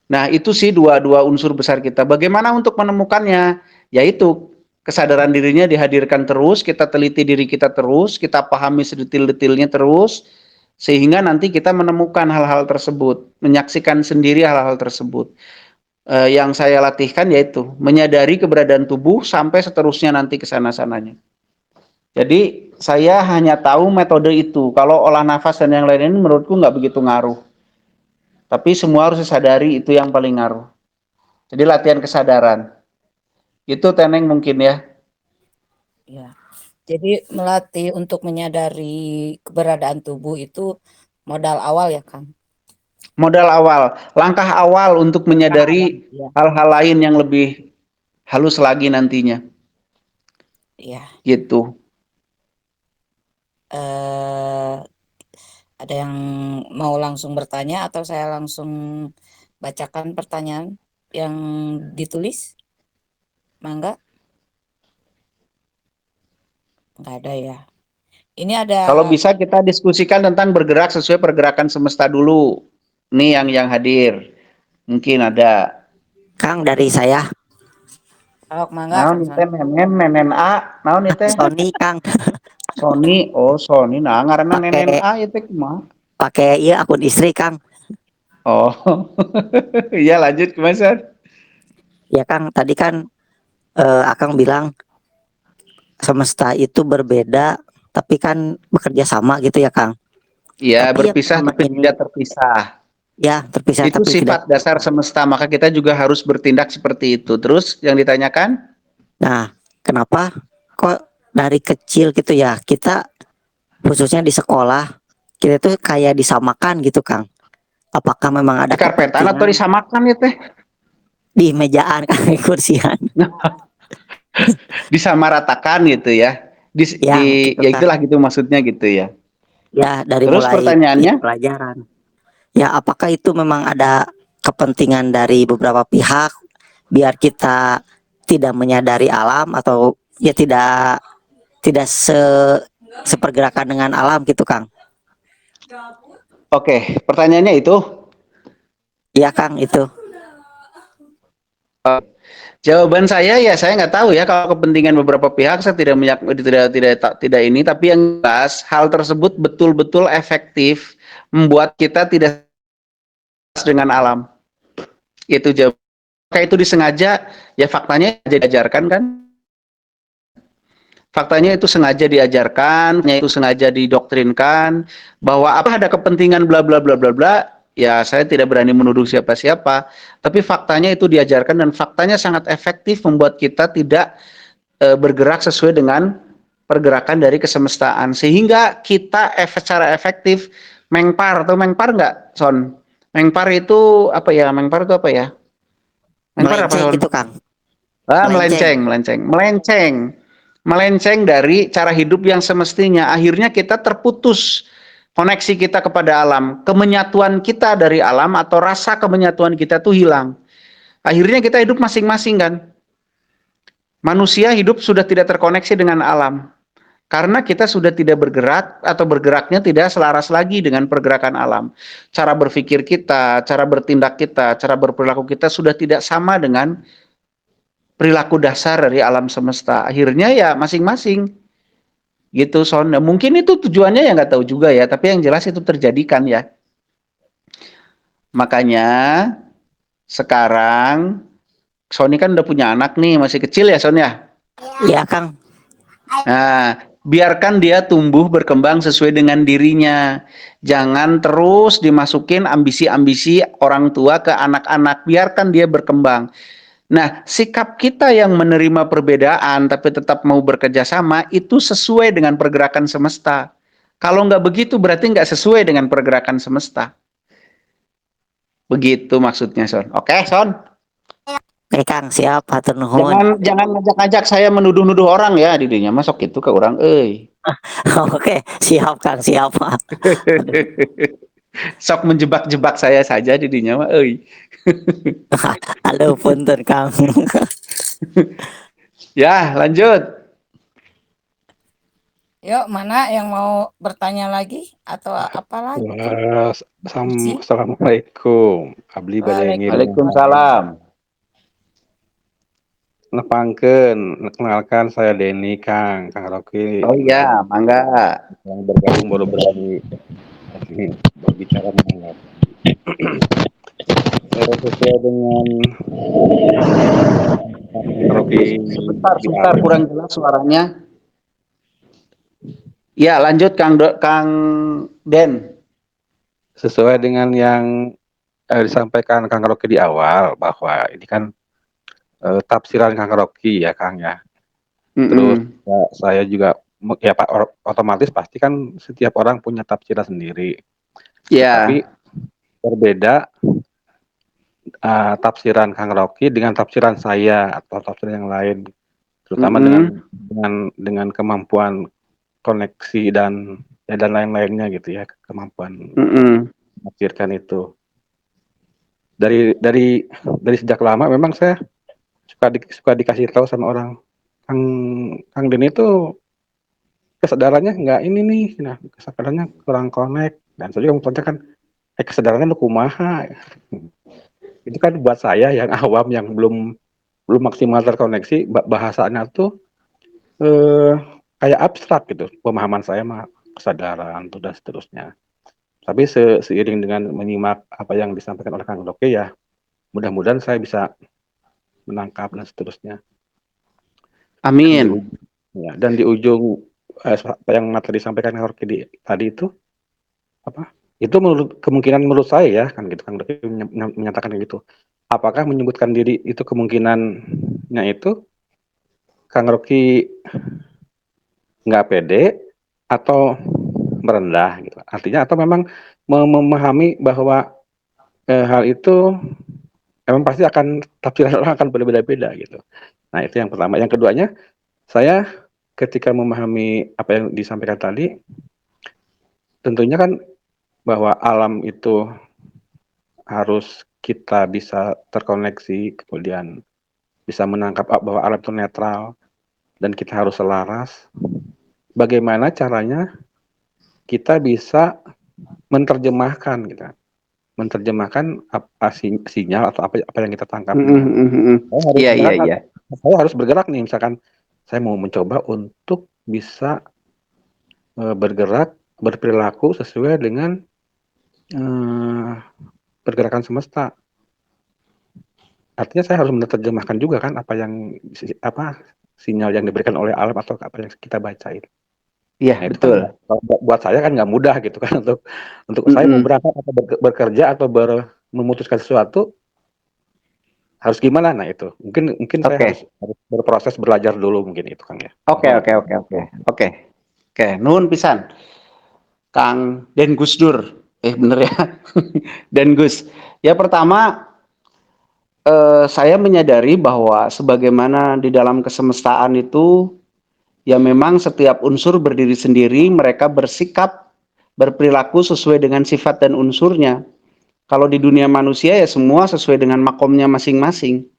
Nah, itu sih dua unsur besar kita. Bagaimana untuk menemukannya? Yaitu kesadaran dirinya dihadirkan terus, kita teliti diri kita terus, kita pahami sedetil-detilnya terus, sehingga nanti kita menemukan hal-hal tersebut, menyaksikan sendiri hal-hal tersebut. Yang saya latihkan yaitu menyadari keberadaan tubuh sampai seterusnya nanti ke sana-sananya. Jadi saya hanya tahu metode itu. Kalau olah nafas dan yang lain ini menurutku nggak begitu ngaruh. Tapi semua harus disadari itu yang paling ngaruh. Jadi latihan kesadaran. Itu Teneng mungkin ya. Ya. Jadi melatih untuk menyadari keberadaan tubuh itu modal awal ya Kang? Modal awal, langkah awal untuk menyadari Ya. hal-hal lain yang lebih halus lagi nantinya. Iya. Gitu. Ada yang mau langsung bertanya atau saya langsung bacakan pertanyaan yang ditulis? Mangga? Nggak ada ya. Ini ada Kalau bisa kita diskusikan tentang bergerak sesuai pergerakan semesta dulu. Nih yang hadir. Mungkin ada. Kang dari saya Sok mangga Naon Kang itu Sony. nenen A, naon itu? Sony Kang Sony, oh Sony, nah ngaranna nenen pakai A itu kumaha? pakai iya akun istri Kang. Oh, iya lanjut ke Mas. Ya Kang, tadi kan Akang bilang semesta itu berbeda tapi kan bekerja sama gitu ya Kang. Iya, Tapi yang berpisah selama tapi ini tidak terpisah. ya terpisah Itu tapi tidak. sifat dasar semesta, maka kita juga harus bertindak seperti itu. Terus yang ditanyakan? Nah, kenapa kok dari kecil gitu ya kita khususnya di sekolah kita tuh kayak disamakan gitu Kang. Apakah memang Di ada karpetan atau kepentingan disamakan ya teh? di mejaan Kang, di kursian? Disamaratakan gitu ya. Ya gitu Ya Kang. itulah gitu maksudnya gitu ya. Ya dari Terus mulai pertanyaannya? pelajaran. Ya apakah itu memang ada kepentingan dari beberapa pihak biar kita tidak menyadari alam atau ya tidak sepergerakan dengan alam gitu Kang. Oke, pertanyaannya itu. Iya Kang itu. Jawaban saya ya saya nggak tahu ya kalau kepentingan beberapa pihak saya tidak ini, tapi yang jelas hal tersebut betul-betul efektif membuat kita tidak dengan alam. Itu jawab. Kayak itu disengaja, ya faktanya diajarkan kan? Faktanya itu sengaja diajarkan, itu sengaja didoktrinkan bahwa apa ada kepentingan bla bla bla bla bla. Ya saya tidak berani menuduh siapa-siapa, tapi faktanya itu diajarkan dan faktanya sangat efektif membuat kita tidak bergerak sesuai dengan pergerakan dari kesemestaan sehingga kita secara efektif mengpar atau mengpar nggak Son? Mengpar itu apa ya? Mengpar itu apa ya? Mengpar apa Melenceng Son? gitu Kang. Melenceng, melenceng dari cara hidup yang semestinya. Akhirnya kita terputus koneksi kita kepada alam, kemenyatuan kita dari alam atau rasa kemenyatuan kita tuh hilang. Akhirnya kita hidup masing-masing kan. Manusia hidup sudah tidak terkoneksi dengan alam. Karena kita sudah tidak bergerak atau bergeraknya tidak selaras lagi dengan pergerakan alam. Cara berpikir kita, cara bertindak kita, cara berperilaku kita sudah tidak sama dengan perilaku dasar dari alam semesta. Akhirnya ya masing-masing gitu Son. Nah, mungkin itu tujuannya ya nggak tahu juga ya, tapi yang jelas itu terjadikan ya. Makanya sekarang Sony kan udah punya anak nih, masih kecil ya Son ya. Iya Kang. Nah, biarkan dia tumbuh berkembang sesuai dengan dirinya. Jangan terus dimasukin ambisi-ambisi orang tua ke anak-anak. Biarkan dia berkembang. Nah, sikap kita yang menerima perbedaan tapi tetap mau bekerja sama itu sesuai dengan pergerakan semesta. Kalau nggak begitu berarti nggak sesuai dengan pergerakan semesta. Begitu maksudnya Son. Oke Son. Oke Kang, siap hatur Jangan nuhun. jangan ngajak-ngajak saya menuduh-nuduh orang ya didinya masuk itu ke orang Oke, siap Kang, siap. Sok menjebak-jebak saya saja didinya mah Halo punten Kang. Ya, lanjut. Yuk, mana yang mau bertanya lagi atau apa lagi? Wah, Si? Assalamualaikum. Abdi bade ngiring. Waalaikumsalam. Nepangkeun, kenalkan saya Denny Kang Rocky Oh iya, mangga. yang bergabung baru berani berbicara mengenai sesuai dengan Kang Rocky Sebentar, kurang jelas suaranya. Ya, lanjut Kang Den. sesuai dengan yang disampaikan Kang Rocky di awal bahwa ini kan tafsiran Kang Rocky ya Kang ya. Terus ya, saya juga ya Pak otomatis pasti kan setiap orang punya tafsiran sendiri. Ya. Tapi berbeda tafsiran Kang Rocky dengan tafsiran saya atau tafsiran yang lain, terutama dengan kemampuan koneksi dan lain-lainnya gitu ya, kemampuan menafsirkan itu. Dari sejak lama memang saya suka dikasih tahu sama orang, Kang Denny itu kesadarannya nggak ini nih, nah kesadarannya kurang connect. Dan saya juga mau kan, kesadarannya lu kumaha. Itu kan buat saya yang awam yang belum maksimal terkoneksi, bahasanya tuh kayak abstrak gitu. Pemahaman saya mah kesadaran tuh dan seterusnya. Tapi seiring dengan menyimak apa yang disampaikan oleh Kang Doke ya, mudah-mudahan saya bisa menangkap dan seterusnya. Amin. Dan di ujung apa yang tadi disampaikan Kang Doke tadi itu apa? Itu kemungkinan menurut saya ya kan gitu, Kang Doke menyatakan gitu. Apakah menyebutkan diri itu kemungkinannya itu Kang Rocky nggak pede atau merendah gitu. Artinya atau memang memahami bahwa hal itu memang pasti akan tafsiran orang akan berbeda-beda gitu. Nah, itu yang pertama. Yang keduanya, saya ketika memahami apa yang disampaikan tadi, tentunya kan bahwa alam itu harus kita bisa terkoneksi, kemudian bisa menangkap bahwa alam itu netral, dan kita harus selaras. Bagaimana caranya kita bisa menerjemahkan gitu, menerjemahkan apa sinyal atau apa yang kita tangkap ini. Iya. Saya harus bergerak nih, misalkan saya mau mencoba untuk bisa bergerak, berperilaku sesuai dengan pergerakan semesta. Artinya saya harus menerjemahkan juga kan apa sinyal yang diberikan oleh alam atau apa yang kita bacain. Iya, Nah, itu betul. kan buat saya kan nggak mudah gitu kan untuk saya mau berangkat atau bekerja atau memutuskan sesuatu harus gimana. Nah, itu mungkin saya harus berproses belajar dulu mungkin itu Kang ya. Oke. Nuhun pisan Kang Den Gusdur. Bener ya. Den Gus. Ya, pertama saya menyadari bahwa sebagaimana di dalam kesemestaan itu ya memang setiap unsur berdiri sendiri, mereka bersikap, berperilaku sesuai dengan sifat dan unsurnya. Kalau di dunia manusia ya semua sesuai dengan makomnya masing-masing.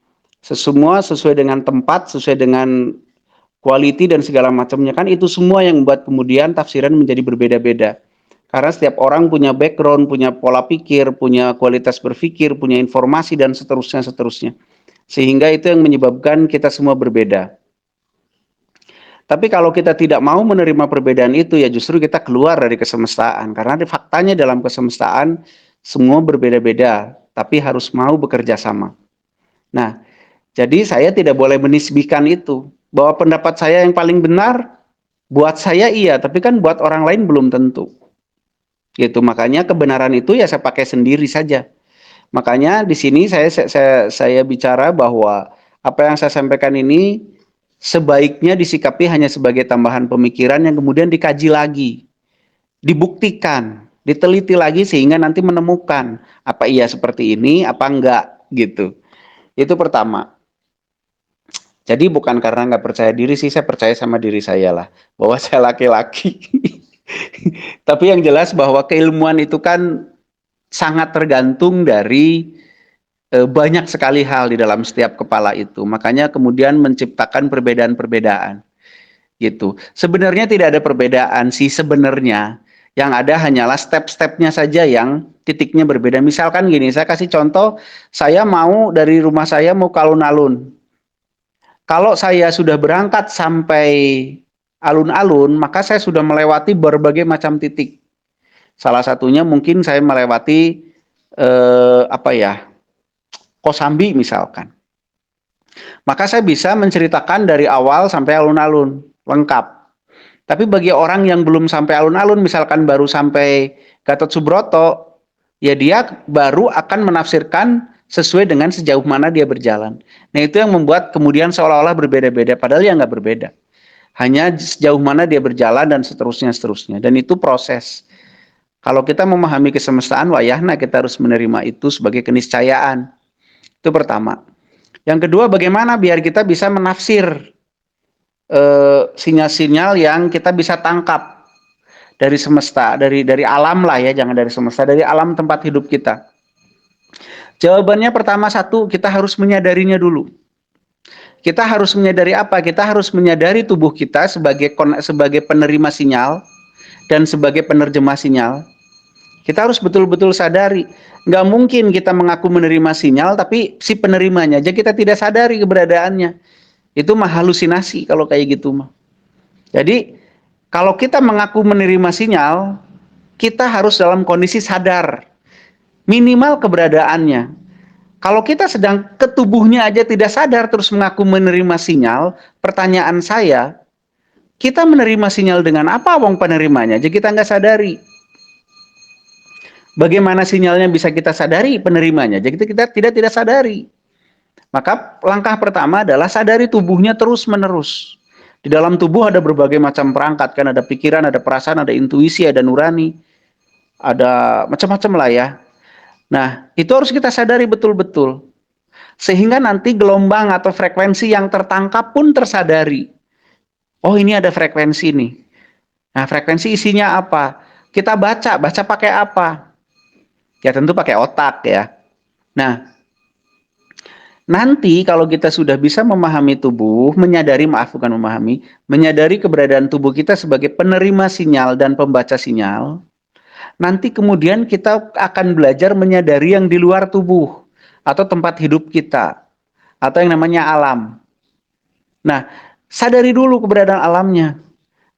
Semua sesuai dengan tempat, sesuai dengan quality dan segala macamnya, kan itu semua yang membuat kemudian tafsiran menjadi berbeda-beda. Karena setiap orang punya background, punya pola pikir, punya kualitas berpikir, punya informasi dan seterusnya. Sehingga itu yang menyebabkan kita semua berbeda. Tapi kalau kita tidak mau menerima perbedaan itu, ya justru kita keluar dari kesemestaan. Karena faktanya dalam kesemestaan semua berbeda-beda, tapi harus mau bekerja sama. Nah, jadi saya tidak boleh menisbihkan itu, bahwa pendapat saya yang paling benar, buat saya iya, tapi kan buat orang lain belum tentu. Gitu, makanya kebenaran itu ya saya pakai sendiri saja. Makanya di sini saya bicara bahwa apa yang saya sampaikan ini sebaiknya disikapi hanya sebagai tambahan pemikiran yang kemudian dikaji lagi, dibuktikan, diteliti lagi sehingga nanti menemukan apa iya seperti ini, apa enggak gitu. Itu pertama. Jadi bukan karena nggak percaya diri sih, saya percaya sama diri saya lah, bahwa saya laki-laki. Tapi yang jelas bahwa keilmuan itu kan sangat tergantung dari banyak sekali hal di dalam setiap kepala itu. Makanya kemudian menciptakan perbedaan-perbedaan. Gitu. Sebenarnya tidak ada perbedaan sih sebenarnya. Yang ada hanyalah step-stepnya saja yang titiknya berbeda. Misalkan gini, saya kasih contoh, saya mau dari rumah saya mau ke alun-alun. Kalau saya sudah berangkat sampai alun-alun, maka saya sudah melewati berbagai macam titik. Salah satunya mungkin saya melewati Kosambi misalkan. Maka saya bisa menceritakan dari awal sampai alun-alun, lengkap. Tapi bagi orang yang belum sampai alun-alun, misalkan baru sampai Gatot Subroto, ya dia baru akan menafsirkan sesuai dengan sejauh mana dia berjalan. Nah, itu yang membuat kemudian seolah-olah berbeda-beda, padahal ya nggak berbeda. Hanya sejauh mana dia berjalan dan seterusnya. Dan itu proses. Kalau kita memahami kesemestaan, wayahna kita harus menerima itu sebagai keniscayaan. Itu pertama. Yang kedua, bagaimana biar kita bisa menafsir sinyal-sinyal yang kita bisa tangkap dari semesta, dari alam lah ya, jangan dari semesta, dari alam tempat hidup kita. Jawabannya pertama satu, kita harus menyadarinya dulu. kita harus menyadari apa? Kita harus menyadari tubuh kita sebagai penerima sinyal dan sebagai penerjemah sinyal. Kita harus betul-betul sadari. Nggak mungkin kita mengaku menerima sinyal, tapi si penerimanya aja kita tidak sadari keberadaannya. Itu mah halusinasi kalau kayak gitu mah. Jadi, kalau kita mengaku menerima sinyal, kita harus dalam kondisi sadar. Minimal keberadaannya. Kalau kita sedang ke tubuhnya aja tidak sadar terus mengaku menerima sinyal, pertanyaan saya, kita menerima sinyal dengan apa wong penerimanya aja kita nggak sadari. Bagaimana sinyalnya bisa kita sadari penerimanya? Jadi kita tidak sadari. Maka langkah pertama adalah sadari tubuhnya terus-menerus. Di dalam tubuh ada berbagai macam perangkat, kan ada pikiran, ada perasaan, ada intuisi, ada nurani, ada macam-macam lah ya. Nah, itu harus kita sadari betul-betul. Sehingga nanti gelombang atau frekuensi yang tertangkap pun tersadari. Oh, ini ada frekuensi nih. Nah, frekuensi isinya apa? Kita baca pakai apa? Ya tentu pakai otak ya. Nah, nanti kalau kita sudah bisa memahami tubuh, menyadari keberadaan tubuh kita sebagai penerima sinyal dan pembaca sinyal, nanti kemudian kita akan belajar menyadari yang di luar tubuh atau tempat hidup kita atau yang namanya alam. Nah, sadari dulu keberadaan alamnya.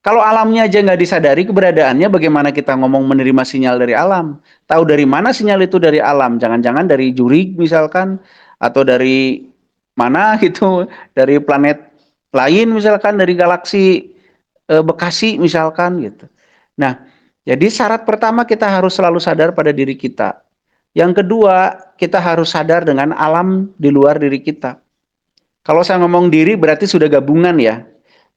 Kalau alamnya aja nggak disadari keberadaannya, bagaimana kita ngomong menerima sinyal dari alam? Tahu dari mana sinyal itu dari alam? Jangan-jangan dari Zurich misalkan, atau dari mana gitu, dari planet lain misalkan, dari galaksi Bekasi misalkan gitu. Nah, jadi syarat pertama kita harus selalu sadar pada diri kita. Yang kedua, kita harus sadar dengan alam di luar diri kita. Kalau saya ngomong diri berarti sudah gabungan ya.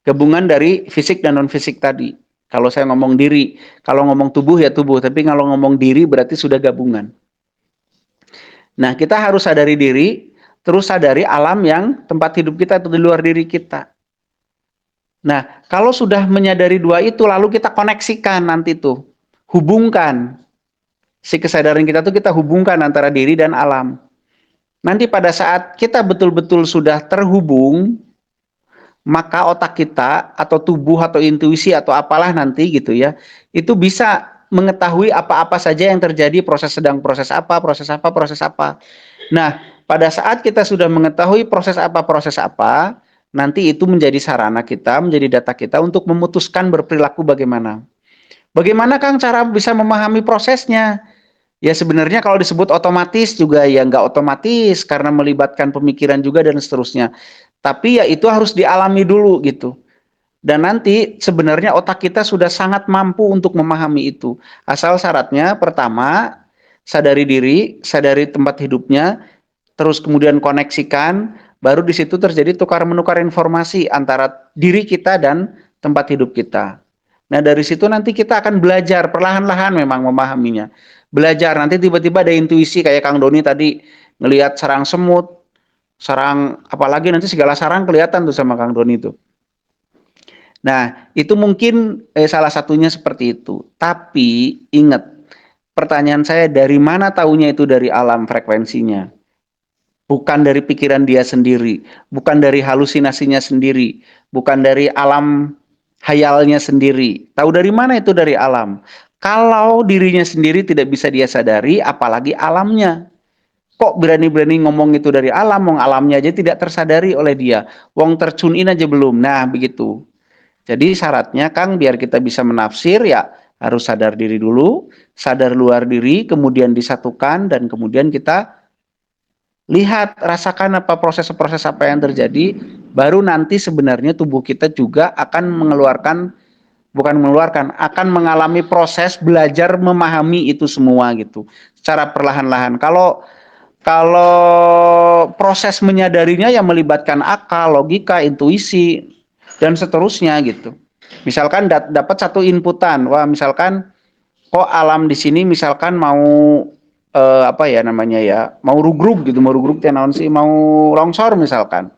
Gabungan dari fisik dan non-fisik tadi. Kalau saya ngomong diri, kalau ngomong tubuh ya tubuh, tapi kalau ngomong diri berarti sudah gabungan. Nah, kita harus sadari diri, terus sadari alam yang tempat hidup kita atau di luar diri kita. Nah, kalau sudah menyadari dua itu, lalu kita koneksikan nanti tuh, hubungkan. Si kesadaran kita tuh kita hubungkan antara diri dan alam. Nanti pada saat kita betul-betul sudah terhubung, maka otak kita atau tubuh atau intuisi atau apalah nanti gitu ya, itu bisa mengetahui apa-apa saja yang terjadi, proses apa. Nah, pada saat kita sudah mengetahui proses apa, nanti itu menjadi sarana kita, menjadi data kita untuk memutuskan berperilaku bagaimana. Bagaimana Kang cara bisa memahami prosesnya? Ya sebenarnya kalau disebut otomatis juga ya nggak otomatis karena melibatkan pemikiran juga dan seterusnya. Tapi ya itu harus dialami dulu gitu. Dan nanti sebenarnya otak kita sudah sangat mampu untuk memahami itu. Asal syaratnya pertama, sadari diri, sadari tempat hidupnya, terus kemudian koneksikan, baru di situ terjadi tukar-menukar informasi antara diri kita dan tempat hidup kita. Nah dari situ nanti kita akan belajar perlahan-lahan memang memahaminya. Belajar nanti tiba-tiba ada intuisi kayak Kang Doni tadi ngelihat sarang semut, sarang apalagi nanti segala sarang kelihatan tuh sama Kang Doni itu. Nah itu mungkin salah satunya seperti itu. Tapi ingat pertanyaan saya dari mana taunya itu dari alam frekuensinya? Bukan dari pikiran dia sendiri, bukan dari halusinasinya sendiri, bukan dari alam hayalnya sendiri. Tahu dari mana itu dari alam? Kalau dirinya sendiri tidak bisa dia sadari, apalagi alamnya. Kok berani-berani ngomong itu dari alam, wong alamnya aja tidak tersadari oleh dia. Wong tercunin aja belum. Nah, begitu. Jadi syaratnya Kang biar kita bisa menafsir ya harus sadar diri dulu, sadar luar diri, kemudian disatukan dan kemudian kita lihat, rasakan apa proses-proses apa yang terjadi, baru nanti sebenarnya tubuh kita juga akan akan mengalami proses belajar memahami itu semua gitu, secara perlahan-lahan. Kalau proses menyadarinya yang melibatkan akal, logika, intuisi, dan seterusnya gitu. Misalkan dapat satu inputan, wah misalkan kok alam di sini misalkan mau mau rugruk gitu, mau longsor misalkan.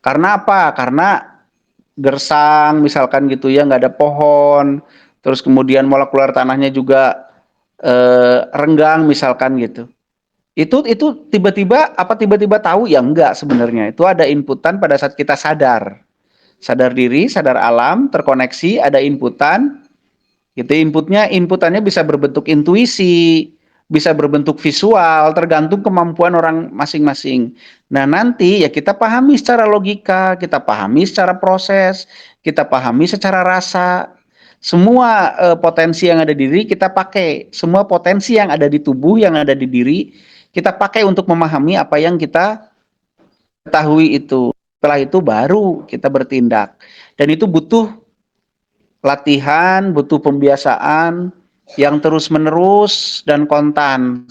Karena apa? Karena gersang misalkan gitu ya, nggak ada pohon, terus kemudian molekular tanahnya juga renggang misalkan gitu. Itu tiba-tiba tiba-tiba tahu ya enggak sebenarnya. Itu ada inputan pada saat kita sadar. Sadar diri, sadar alam, terkoneksi, ada inputan. Gitu inputannya bisa berbentuk intuisi, bisa berbentuk visual, tergantung kemampuan orang masing-masing. Nah, nanti ya kita pahami secara logika, kita pahami secara proses, kita pahami secara rasa. Semua potensi yang ada di diri kita pakai, semua potensi yang ada di tubuh, yang ada di diri, kita pakai untuk memahami apa yang kita ketahui itu. Setelah itu baru kita bertindak. Dan itu butuh latihan, butuh pembiasaan yang terus-menerus dan konstan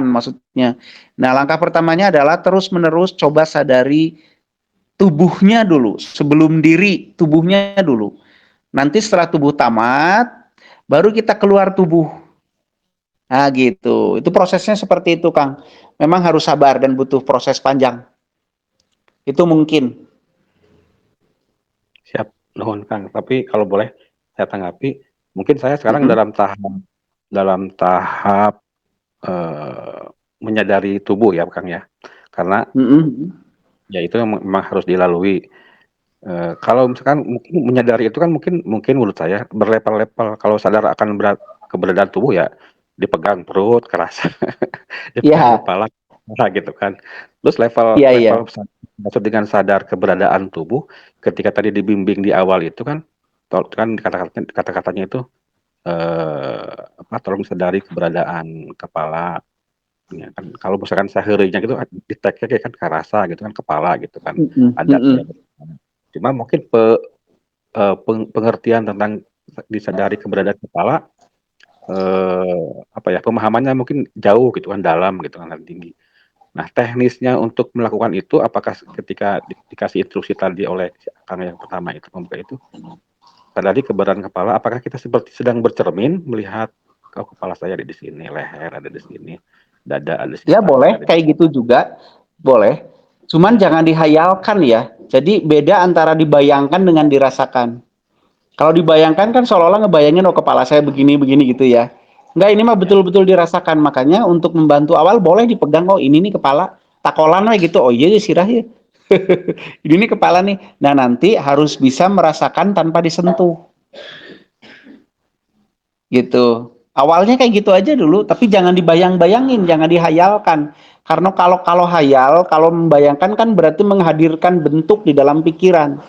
maksudnya. Nah, langkah pertamanya adalah terus-menerus coba sadari tubuhnya dulu, sebelum diri, tubuhnya dulu. Nanti setelah tubuh tamat, baru kita keluar tubuh. Nah, gitu. Itu prosesnya seperti itu, Kang. Memang harus sabar dan butuh proses panjang. Itu mungkin. Siap, nuhun Kang. Tapi kalau boleh saya tanggapi, mungkin saya sekarang dalam tahap menyadari tubuh ya, Kang ya. Karena ya itu memang harus dilalui. Kalau misalkan mungkin menyadari itu kan mungkin menurut saya berlevel-level. Kalau sadar akan keberadaan tubuh ya dipegang perut kerasa, dipegang kepala gitu kan. Terus level maksud dengan sadar keberadaan tubuh ketika tadi dibimbing di awal itu kan kata-katanya itu tolong sadari keberadaan kepala ya kan. Kalau misalkan seharinya gitu di-tag-nya kan kerasa gitu kan kepala gitu kan ada cuma mungkin pengertian tentang disadari keberadaan kepala pemahamannya mungkin jauh gitu kan dalam gitu kan tinggi. Nah, teknisnya untuk melakukan itu apakah ketika dikasih instruksi tadi oleh Kang yang pertama itu pembuka itu sadari keberadaan kepala, apakah kita seperti sedang bercermin melihat kepala saya ada di sini, leher ada di sini, dada ada di sini. Ya boleh kayak gitu juga, boleh. Cuman jangan dihayalkan ya. Jadi beda antara dibayangkan dengan dirasakan. Kalau dibayangkan kan seolah-olah ngebayangin kepala saya begini-begini gitu ya. Enggak, ini mah betul-betul dirasakan. Makanya untuk membantu awal boleh dipegang, ini nih kepala, takolan lah gitu. Oh iya sirah ya. Ini nih kepala nih. Nah, nanti harus bisa merasakan tanpa disentuh. Gitu. Awalnya kayak gitu aja dulu, tapi jangan dibayang-bayangin, jangan dihayalkan. Karena kalau hayal, kalau membayangkan kan berarti menghadirkan bentuk di dalam pikiran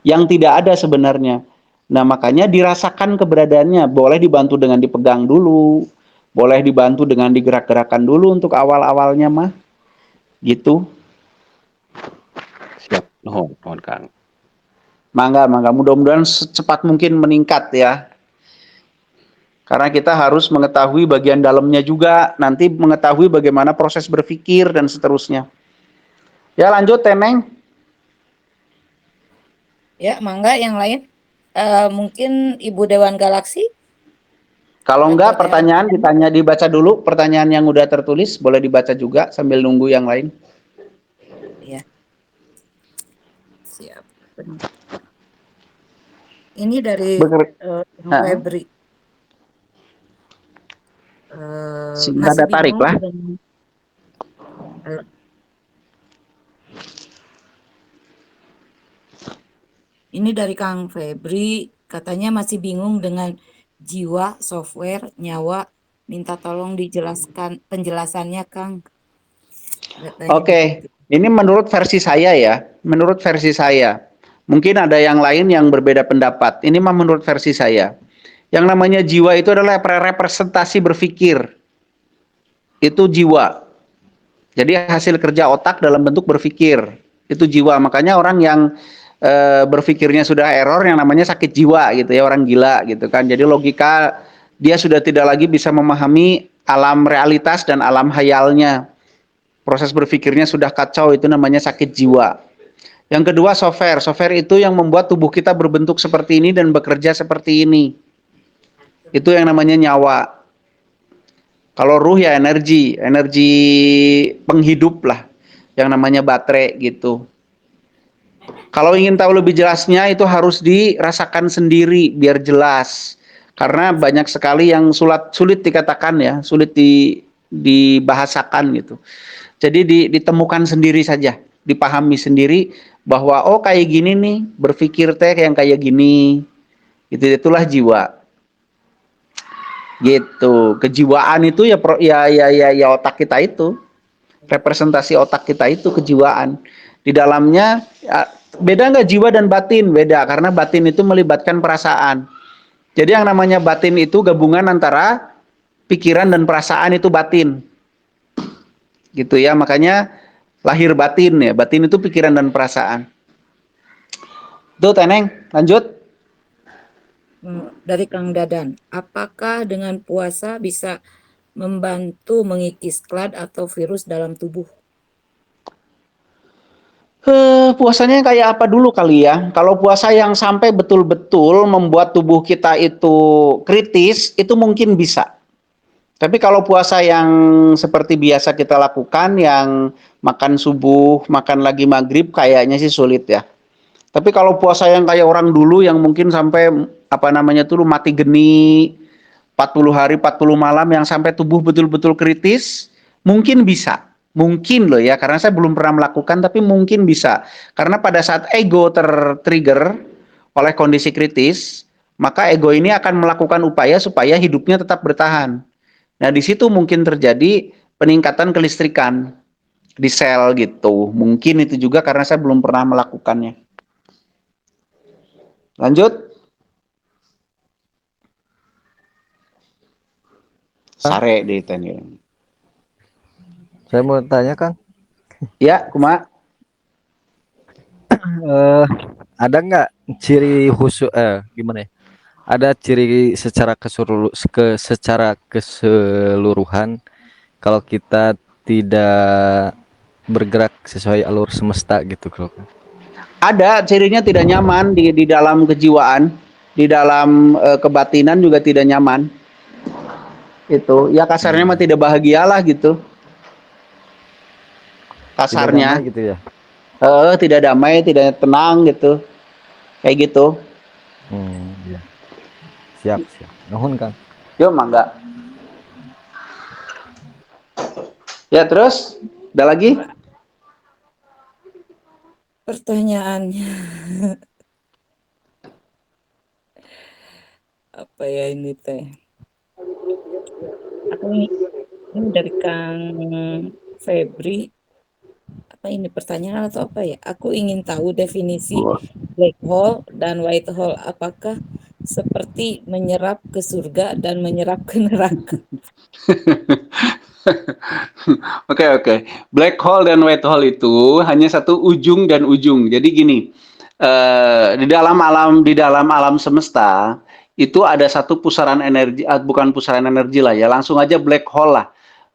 yang tidak ada sebenarnya. Nah, makanya dirasakan keberadaannya. Boleh dibantu dengan dipegang dulu, boleh dibantu dengan digerak-gerakan dulu untuk awal-awalnya mah. Gitu. Siap, nuhun Kang. Mangga. Mudah-mudahan secepat mungkin meningkat ya. Karena kita harus mengetahui bagian dalamnya juga, nanti mengetahui bagaimana proses berpikir dan seterusnya. Ya lanjut, Teneng. Ya, mangga yang lain. Mungkin Ibu Dewan Galaksi. Kalau enggak pertanyaan dibaca dulu, pertanyaan yang udah tertulis boleh dibaca juga sambil nunggu yang lain. Ya. Siap. Ini dari Febri. Masih tarik lah. Ini dari Kang Febri, katanya masih bingung dengan jiwa, software, nyawa. Minta tolong dijelaskan penjelasannya, Kang. Oke, ini menurut versi saya ya. Menurut versi saya. Mungkin ada yang lain yang berbeda pendapat. Ini mah menurut versi saya. Yang namanya jiwa itu adalah representasi berpikir. Itu jiwa. Jadi hasil kerja otak dalam bentuk berpikir. Itu jiwa. Makanya orang yang berpikirnya sudah error yang namanya sakit jiwa gitu ya, orang gila gitu kan. Jadi logika dia sudah tidak lagi bisa memahami alam realitas dan alam hayalnya. Proses berpikirnya sudah kacau, itu namanya sakit jiwa. Yang kedua software. Software itu yang membuat tubuh kita berbentuk seperti ini dan bekerja seperti ini. Itu yang namanya nyawa. Kalau ruh ya energi penghidup lah, yang namanya baterai gitu. Kalau ingin tahu lebih jelasnya itu harus dirasakan sendiri biar jelas. Karena banyak sekali yang sulit dikatakan ya, sulit dibahasakan gitu. Jadi ditemukan sendiri saja, dipahami sendiri bahwa oh kayak gini nih, berpikir teh yang kayak gini. Itulah jiwa. Gitu. Kejiwaan itu ya otak kita itu. Representasi otak kita itu kejiwaan. Di dalamnya beda nggak jiwa dan batin? Beda, karena batin itu melibatkan perasaan. Jadi yang namanya batin itu gabungan antara pikiran dan perasaan, itu batin. Gitu ya, makanya lahir batin ya. Batin itu pikiran dan perasaan. Tuh Teneng, lanjut. Dari Kang Dadan, apakah dengan puasa bisa membantu mengikis klad atau virus dalam tubuh? Puasanya kayak apa dulu kali ya? Kalau puasa yang sampai betul-betul membuat tubuh kita itu kritis, itu mungkin bisa. Tapi kalau puasa yang seperti biasa kita lakukan, yang makan subuh, makan lagi maghrib, kayaknya sih sulit ya. Tapi kalau puasa yang kayak orang dulu yang mungkin sampai mati geni 40 hari 40 malam yang sampai tubuh betul-betul kritis, mungkin bisa. Mungkin loh ya, karena saya belum pernah melakukan, tapi mungkin bisa. Karena pada saat ego tertrigger oleh kondisi kritis, maka ego ini akan melakukan upaya supaya hidupnya tetap bertahan. Nah, di situ mungkin terjadi peningkatan kelistrikan di sel gitu. Mungkin itu juga karena saya belum pernah melakukannya. Lanjut. Sare deh tanya. Saya mau tanya, Kang. Ya, Kuma. Ada nggak ciri khusus gimana ya? Ada ciri secara keseluruhan kalau kita tidak bergerak sesuai alur semesta gitu kalau. Ada cirinya tidak nyaman di dalam kejiwaan, di dalam kebatinan juga tidak nyaman. Itu ya kasarnya mah tidak bahagialah gitu. Kasarnya. Tidak damai gitu ya. Tidak damai, tidak tenang gitu. Kayak gitu. Ya. Siap. Nuhun, Kang. Yuk, mangga. Ya, terus ada lagi? Pertanyaannya apa ya ini teh? Aku ini dari Kang Febri. Apa ini pertanyaan atau apa ya? Aku ingin tahu definisi black hole dan white hole. Apakah seperti menyerap ke surga dan menyerap ke neraka? Oke. Black hole dan white hole itu hanya satu ujung dan ujung. Jadi gini, di dalam alam semesta itu ada satu pusaran energi, bukan pusaran energi lah ya, langsung aja black hole lah.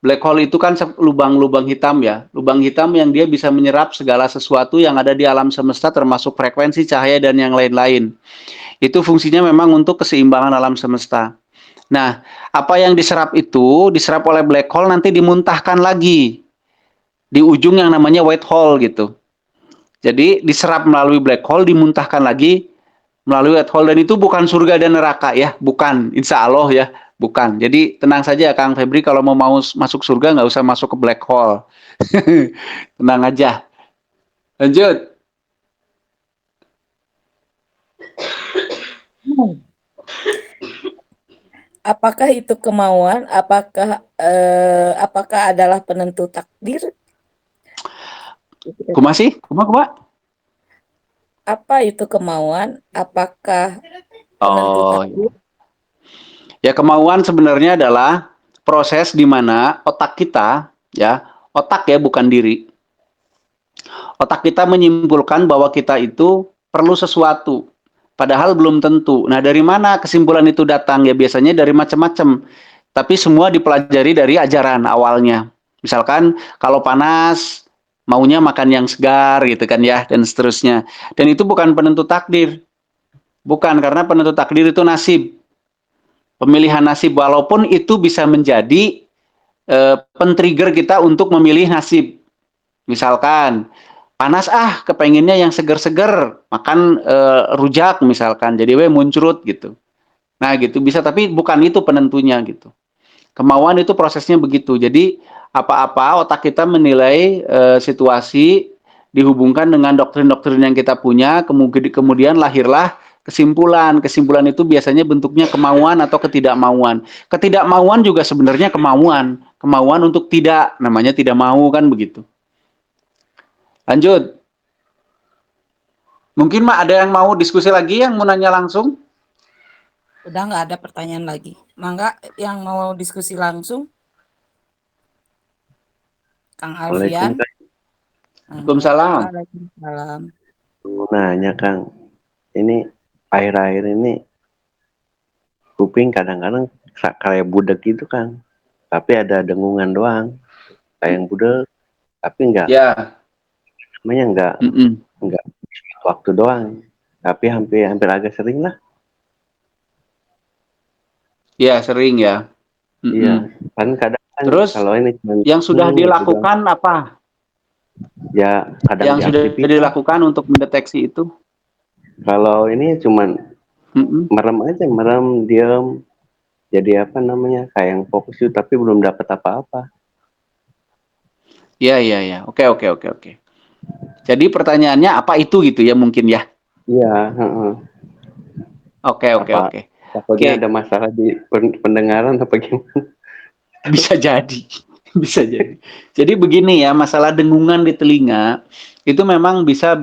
Black hole itu kan lubang-lubang hitam ya, lubang hitam yang dia bisa menyerap segala sesuatu yang ada di alam semesta termasuk frekuensi cahaya dan yang lain-lain. Itu fungsinya memang untuk keseimbangan alam semesta. Nah, apa yang diserap itu diserap oleh black hole nanti dimuntahkan lagi di ujung yang namanya white hole gitu. Jadi diserap melalui black hole, dimuntahkan lagi melalui white hole, dan itu bukan surga dan neraka ya, bukan, insya Allah ya, bukan. Jadi tenang saja Kang Febri, kalau mau masuk surga nggak usah masuk ke black hole. Tenang aja. Lanjut. Apakah itu kemauan? Apakah adalah penentu takdir? Kuma. Apa itu kemauan? Apakah penentu takdir? Ya, kemauan sebenarnya adalah proses di mana otak kita, ya, otak ya bukan diri. Otak kita menyimpulkan bahwa kita itu perlu sesuatu, padahal belum tentu. Nah, dari mana kesimpulan itu datang? Ya biasanya dari macam-macam. Tapi semua dipelajari dari ajaran awalnya. Misalkan kalau panas, maunya makan yang segar gitu kan ya, dan seterusnya. Dan itu bukan penentu takdir. Bukan, karena penentu takdir itu nasib. Pemilihan nasib, walaupun itu bisa menjadi pen-trigger kita untuk memilih nasib. Misalkan panas kepenginnya yang seger-seger, makan rujak misalkan, jadi muncrut gitu. Nah gitu bisa, tapi bukan itu penentunya gitu. Kemauan itu prosesnya begitu. Jadi apa-apa otak kita menilai situasi dihubungkan dengan doktrin-doktrin yang kita punya, kemudian lahirlah kesimpulan. Kesimpulan itu biasanya bentuknya kemauan atau ketidakmauan. Ketidakmauan juga sebenarnya kemauan. Kemauan untuk tidak, namanya tidak mau kan begitu. Lanjut. Mungkin Mak ada yang mau diskusi lagi, yang mau nanya langsung? Udah nggak ada pertanyaan lagi. Mangga yang mau diskusi langsung. Kang Alfian. Waalaikumsalam. Waalaikumsalam. Mau nanya Kang, ini akhir-akhir ini kuping kadang-kadang kayak budek gitu Kang, tapi ada dengungan doang, kayak yang budek, tapi enggak, Ya. namanya enggak waktu doang, tapi hampir agak sering lah. Ya, sering ya. Iya, kan kadang Terus kalau ini yang sudah dilakukan gitu, apa? ya kadang Yang sudah dilakukan untuk mendeteksi itu? Kalau ini cuman merem aja, merem, diam. Jadi apa namanya, kayak yang fokus itu tapi belum dapat apa-apa. Ya. Oke. Jadi pertanyaannya apa itu gitu ya mungkin ya? Iya. Oke. Takutnya ada masalah di pendengaran apa gimana? Bisa jadi. Jadi begini ya, masalah dengungan di telinga itu memang bisa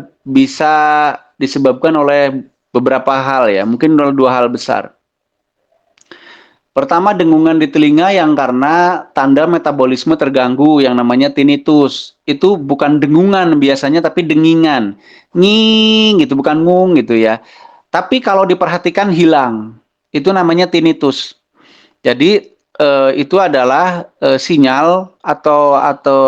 disebabkan oleh beberapa hal ya, mungkin dua hal besar. Pertama, dengungan di telinga yang karena tanda metabolisme terganggu yang namanya tinnitus. Itu bukan dengungan biasanya tapi dengingan. Nging gitu, bukan ngung gitu ya. Tapi kalau diperhatikan hilang. Itu namanya tinnitus. Jadi itu adalah sinyal atau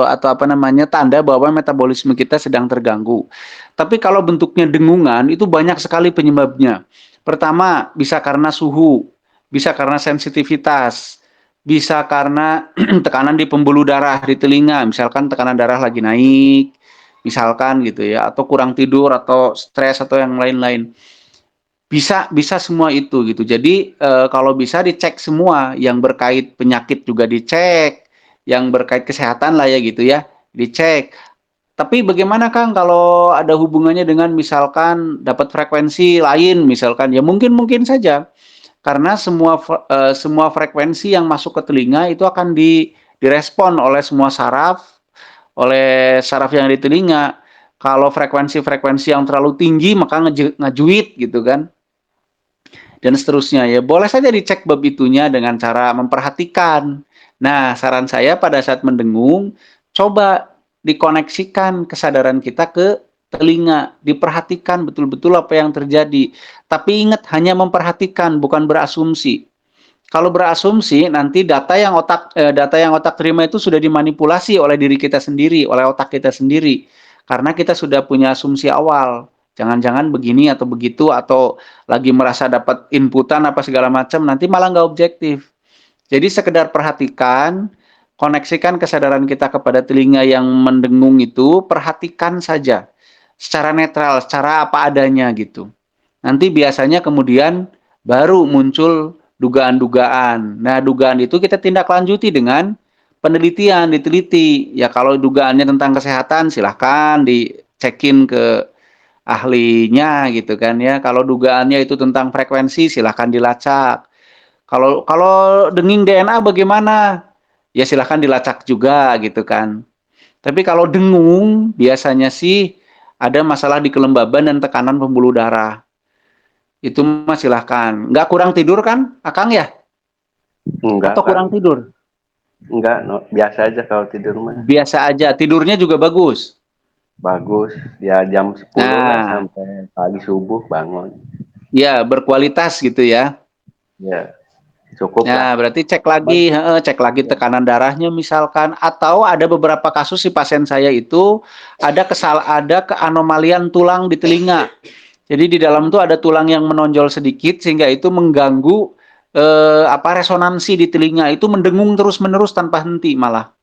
apa namanya tanda bahwa metabolisme kita sedang terganggu. Tapi kalau bentuknya dengungan itu banyak sekali penyebabnya. Pertama, bisa karena suhu, bisa karena sensitivitas, bisa karena tekanan di pembuluh darah di telinga, misalkan tekanan darah lagi naik, misalkan gitu ya, atau kurang tidur atau stres atau yang lain-lain. Bisa semua itu gitu. Jadi kalau bisa dicek semua, yang berkait penyakit juga dicek, yang berkait kesehatan lah ya gitu ya, dicek. Tapi bagaimana Kang kalau ada hubungannya dengan misalkan dapat frekuensi lain misalkan, ya mungkin saja. Karena semua frekuensi yang masuk ke telinga itu akan direspon oleh semua saraf, oleh saraf yang di telinga. Kalau frekuensi yang terlalu tinggi maka ngejuit gitu kan. Dan seterusnya ya. Boleh saja dicek bab itunya dengan cara memperhatikan. Nah, saran saya pada saat mendengung, coba dikoneksikan kesadaran kita ke telinga, diperhatikan betul-betul apa yang terjadi. Tapi ingat, hanya memperhatikan, bukan berasumsi. Kalau berasumsi, nanti data yang otak terima itu sudah dimanipulasi oleh diri kita sendiri, oleh otak kita sendiri. Karena kita sudah punya asumsi awal. Jangan-jangan begini atau begitu, atau lagi merasa dapat inputan apa segala macam, nanti malah nggak objektif. Jadi sekedar perhatikan, koneksikan kesadaran kita kepada telinga yang mendengung itu, perhatikan saja. Secara netral, secara apa adanya gitu. Nanti biasanya kemudian baru muncul dugaan-dugaan. Nah, dugaan itu kita tindak lanjuti dengan penelitian, diteliti. Ya kalau dugaannya tentang kesehatan, silahkan dicekin ke ahlinya gitu kan ya. Kalau dugaannya itu tentang frekuensi, silahkan dilacak. Kalau denging DNA bagaimana? Ya silahkan dilacak juga gitu kan. Tapi kalau dengung biasanya sih ada masalah di kelembaban dan tekanan pembuluh darah. Itu mah silahkan. Nggak kurang tidur kan, Akang ya? Enggak. Atau kurang tidur? Enggak, biasa aja kalau tidur mah. Biasa aja. Tidurnya juga bagus. Bagus, ya jam 10 lah sampai pagi subuh bangun. Ya, berkualitas gitu ya. Ya, cukup Nah, lah. berarti cek lagi tekanan darahnya misalkan, atau ada beberapa kasus si pasien saya itu ada keanomalian tulang di telinga. Jadi di dalam itu ada tulang yang menonjol sedikit sehingga itu mengganggu resonansi di telinga, itu mendengung terus-menerus tanpa henti malah.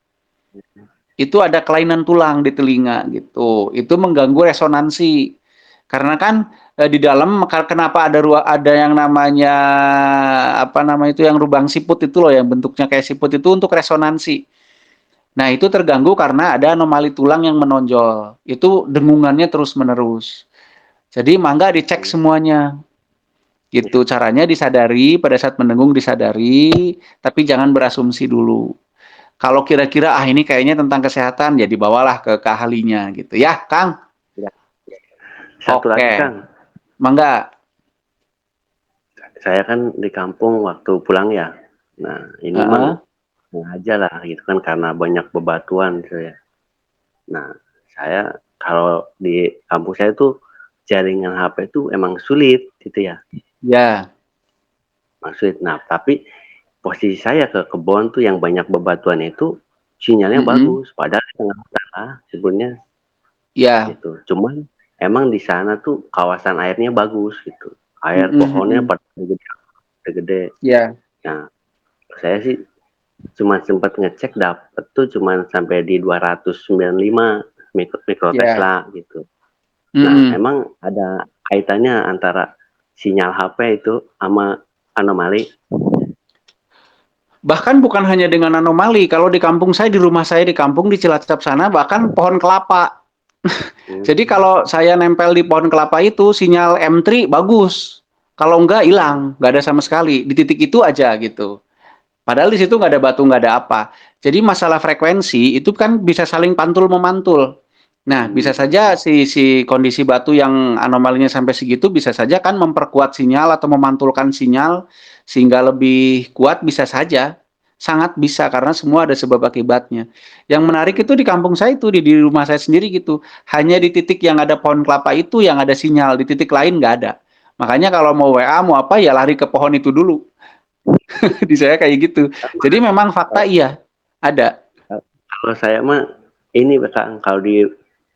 Itu ada kelainan tulang di telinga gitu. Itu mengganggu resonansi. Karena kan di dalam kenapa ada yang namanya apa namanya itu yang lubang siput itu loh, yang bentuknya kayak siput itu untuk resonansi. Nah, itu terganggu karena ada anomali tulang yang menonjol. Itu dengungannya terus-menerus. Jadi mangga dicek semuanya. Gitu caranya, disadari pada saat mendengung, disadari, tapi jangan berasumsi dulu. Kalau kira-kira ini kayaknya tentang kesehatan, ya dibawalah ke ahlinya gitu ya, Kang. Ya. Satu Oke. lagi Kang, Mangga. saya kan di kampung waktu pulang ya. Nah ini mah aja lah gitu kan, karena banyak bebatuan gitu ya. Nah saya kalau di kampung saya tuh jaringan HP itu emang sulit gitu ya. Ya. Sulit. Nah tapi posisi saya ke kebun tuh yang banyak bebatuan itu sinyalnya bagus, padahal di tengah utara sebenarnya. Ya. Gitu. Cuman emang di sana tuh kawasan airnya bagus gitu. Air pohonnya pada gede-gede. Ya. Nah, saya sih cuma sempat ngecek dapet tuh cuma sampai di 295 mikrotesla gitu. Nah, emang ada kaitannya antara sinyal HP itu sama anomali? Bahkan bukan hanya dengan anomali, kalau di kampung saya, di rumah saya di kampung di Cilacap sana, bahkan pohon kelapa. Jadi kalau saya nempel di pohon kelapa itu, sinyal M3 bagus. Kalau enggak, hilang, nggak ada sama sekali. Di titik itu aja gitu. Padahal di situ nggak ada batu, nggak ada apa. Jadi masalah frekuensi itu kan bisa saling pantul memantul. Nah, bisa saja si kondisi batu yang anomalinya sampai segitu bisa saja kan memperkuat sinyal atau memantulkan sinyal sehingga lebih kuat, bisa saja. Sangat bisa karena semua ada sebab akibatnya. Yang menarik itu di kampung saya itu, di rumah saya sendiri gitu. Hanya di titik yang ada pohon kelapa itu yang ada sinyal, di titik lain nggak ada. Makanya kalau mau WA, mau apa ya lari ke pohon itu dulu. Di saya kayak gitu. Jadi memang fakta iya ada. Kalau saya mah ini Kang, kalau di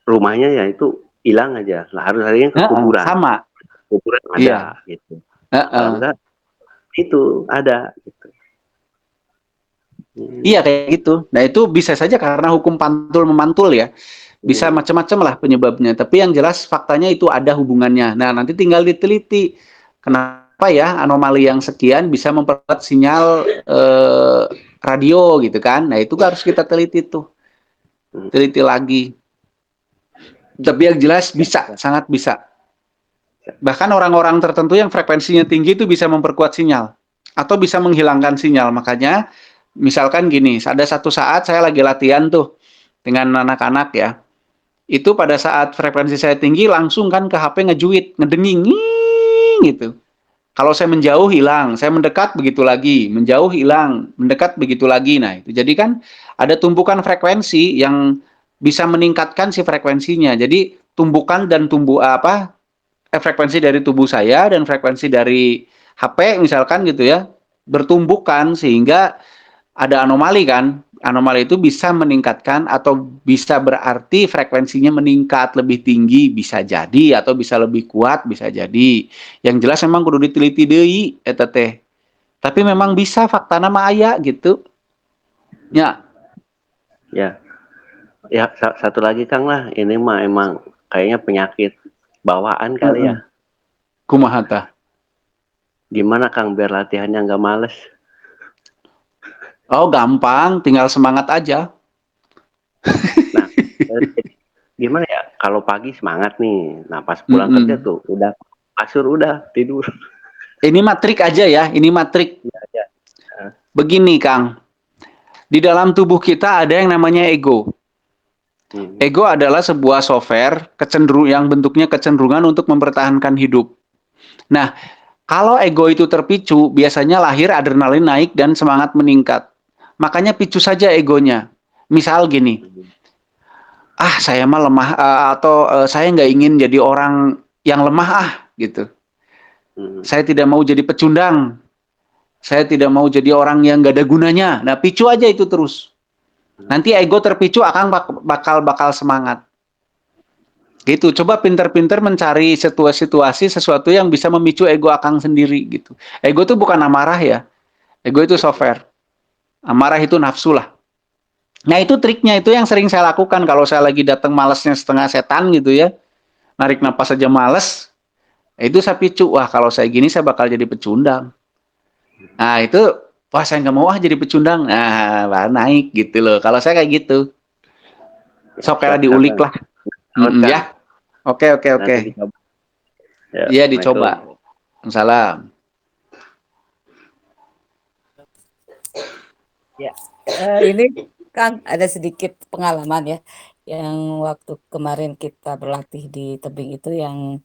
rumahnya ya itu hilang aja. Lah harus larinya ke kuburan. Sama. Kuburan ada gitu. Kalau enggak itu ada gitu. Iya kayak gitu. Nah itu bisa saja karena hukum pantul memantul ya. Bisa macam-macam lah penyebabnya. Tapi yang jelas faktanya itu ada hubungannya. Nah nanti tinggal diteliti. Kenapa ya anomali yang sekian bisa memperkuat sinyal radio gitu kan. Nah itu harus kita teliti tuh. Teliti lagi. Tapi yang jelas bisa, sangat bisa. Bahkan orang-orang tertentu yang frekuensinya tinggi itu bisa memperkuat sinyal. Atau bisa menghilangkan sinyal. Makanya misalkan gini, ada satu saat saya lagi latihan tuh dengan anak-anak ya. Itu pada saat frekuensi saya tinggi langsung kan ke HP ngejuit, ngedenging gitu. Kalau saya menjauh hilang, saya mendekat begitu lagi, menjauh hilang, mendekat begitu lagi. Nah, itu jadi kan ada tumbukan frekuensi yang bisa meningkatkan si frekuensinya. Jadi tumbukan dan frekuensi dari tubuh saya dan frekuensi dari HP misalkan gitu ya, bertumbukan sehingga ada anomali kan. Anomali itu bisa meningkatkan atau bisa berarti frekuensinya meningkat lebih tinggi, bisa jadi, atau bisa lebih kuat, bisa jadi. Yang jelas memang kudu diteliti deui eta teh. Tapi memang bisa fakta nama aya gitu. Ya. Ya. Ya satu lagi Kang lah, ini mah emang kayaknya penyakit bawaan kali ya. Kumaha tah? Gimana Kang biar latihannya nggak males? Oh gampang, tinggal semangat aja. Nah, gimana ya? Kalau pagi semangat nih, nah pas pulang kerja tuh udah kasur udah tidur. Ini matrik aja ya, ini matrik. Ya. Begini Kang, di dalam tubuh kita ada yang namanya ego. Ego adalah sebuah software yang bentuknya kecenderungan untuk mempertahankan hidup. Nah, kalau ego itu terpicu, biasanya lahir adrenalin naik dan semangat meningkat. Makanya picu saja egonya. Misal gini, saya mah lemah atau saya nggak ingin jadi orang yang lemah gitu. Saya tidak mau jadi pecundang. Saya tidak mau jadi orang yang nggak ada gunanya. Nah, picu aja itu terus. Nanti ego terpicu akan bakal semangat. Gitu. Coba pinter-pinter mencari situasi sesuatu yang bisa memicu ego akang sendiri gitu. Ego itu bukan amarah ya. Ego itu software. Amarah itu nafsu lah. Nah itu triknya itu yang sering saya lakukan kalau saya lagi datang malesnya setengah setan gitu ya. narik napas saja males, itu saya picu, wah kalau saya gini saya bakal jadi pecundang. Nah itu, wah saya nggak mau jadi pecundang, nah baru naik gitu loh. Kalau saya kayak gitu, sok kayak diulik lah. Ya, oke. Nanti dicoba. Ya, Iya dicoba. Salam. Ya, ini Kang ada sedikit pengalaman ya, yang waktu kemarin kita berlatih di tebing itu yang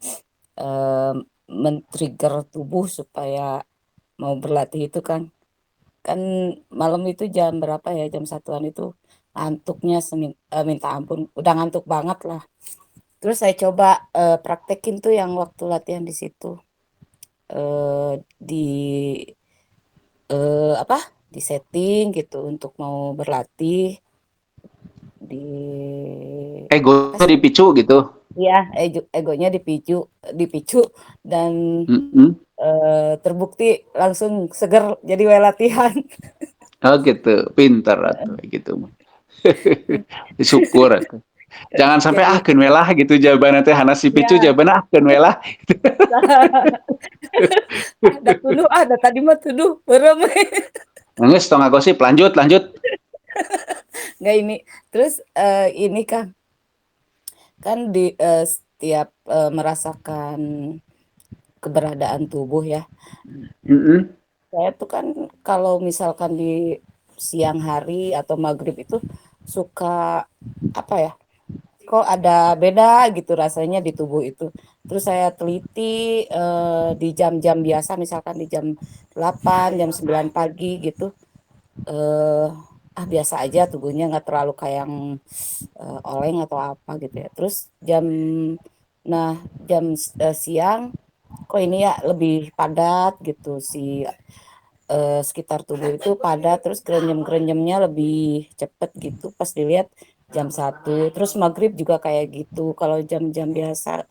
men-trigger tubuh supaya mau berlatih itu kan malam itu jam berapa ya, jam 1-an itu ngantuknya minta ampun, udah ngantuk banget lah. Terus saya coba praktekin tuh yang waktu latihan di situ, di apa di setting gitu untuk mau berlatih di apa Egonya sih dipicu gitu. ya, egonya dipicu dipicu dan terbukti langsung seger jadi we latihan. Oh gitu, pinter atau gitu. Syukur atuh. Jangan sampai Jadi keun welah gitu jawabannya teh Hana si picu ya jawabannya keun welah. ada tuduh ada tadi mah tuduh berem. Geus tong ngagosip, lanjut. Nggak ini terus ini kan di setiap merasakan keberadaan tubuh ya. Saya tuh kan kalau misalkan di siang hari atau maghrib itu suka apa ya? Kok ada beda gitu rasanya di tubuh itu. Terus saya teliti di jam-jam biasa misalkan di jam 8, jam 9 pagi gitu. eh Biasa aja tubuhnya nggak terlalu kayak yang oleng atau apa gitu ya. Terus jam siang kok ini ya lebih padat gitu sekitar tubuh itu padat, terus grenyem-grenyemnya lebih cepet gitu pas dilihat jam 1. Terus maghrib juga kayak gitu. Kalau jam-jam biasa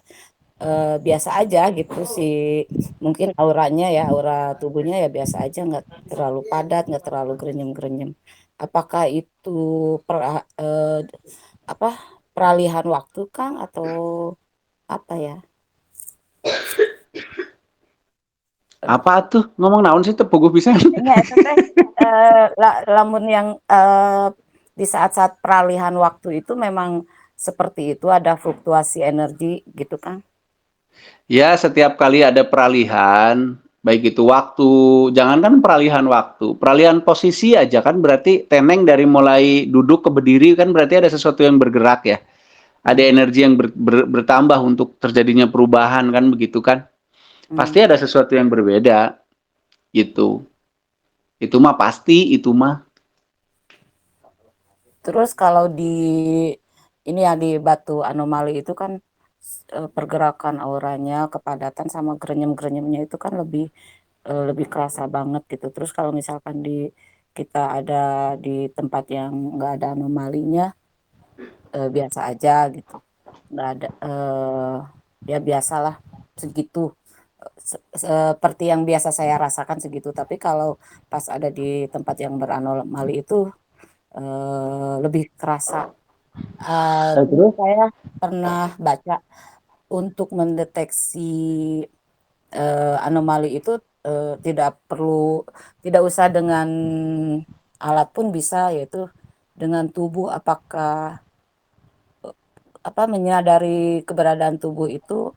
aja gitu sih, mungkin auranya ya, aura tubuhnya ya biasa aja, nggak terlalu padat, nggak terlalu grenyem-grenyem. Apakah itu eh, apa peralihan waktu Kang atau apa ya? Apa tuh ngomong naon sih teu puguh pisan. Nya eta teh lamun yang di saat-saat peralihan waktu itu memang seperti itu, ada fluktuasi energi gitu kan? Ya, setiap kali ada peralihan, baik itu waktu, jangankan peralihan waktu, peralihan posisi aja kan berarti teneng dari mulai duduk ke berdiri kan berarti ada sesuatu yang bergerak ya. Ada energi yang bertambah untuk terjadinya perubahan kan begitu kan. Pasti ada sesuatu yang berbeda gitu. Itu mah pasti, itu mah. Terus kalau di ini ya di batu anomali itu kan pergerakan auranya, kepadatan sama grenyem-grenyemnya itu kan lebih kerasa banget gitu. Terus kalau misalkan kita ada di tempat yang nggak ada anomalinya, biasa aja gitu. Nggak ada ya biasalah segitu. Seperti yang biasa saya rasakan segitu. Tapi kalau pas ada di tempat yang beranomali itu lebih kerasa. Dulu Terus? saya pernah baca untuk mendeteksi anomali itu tidak usah dengan alat pun bisa, yaitu dengan tubuh. Apakah menyadari keberadaan tubuh itu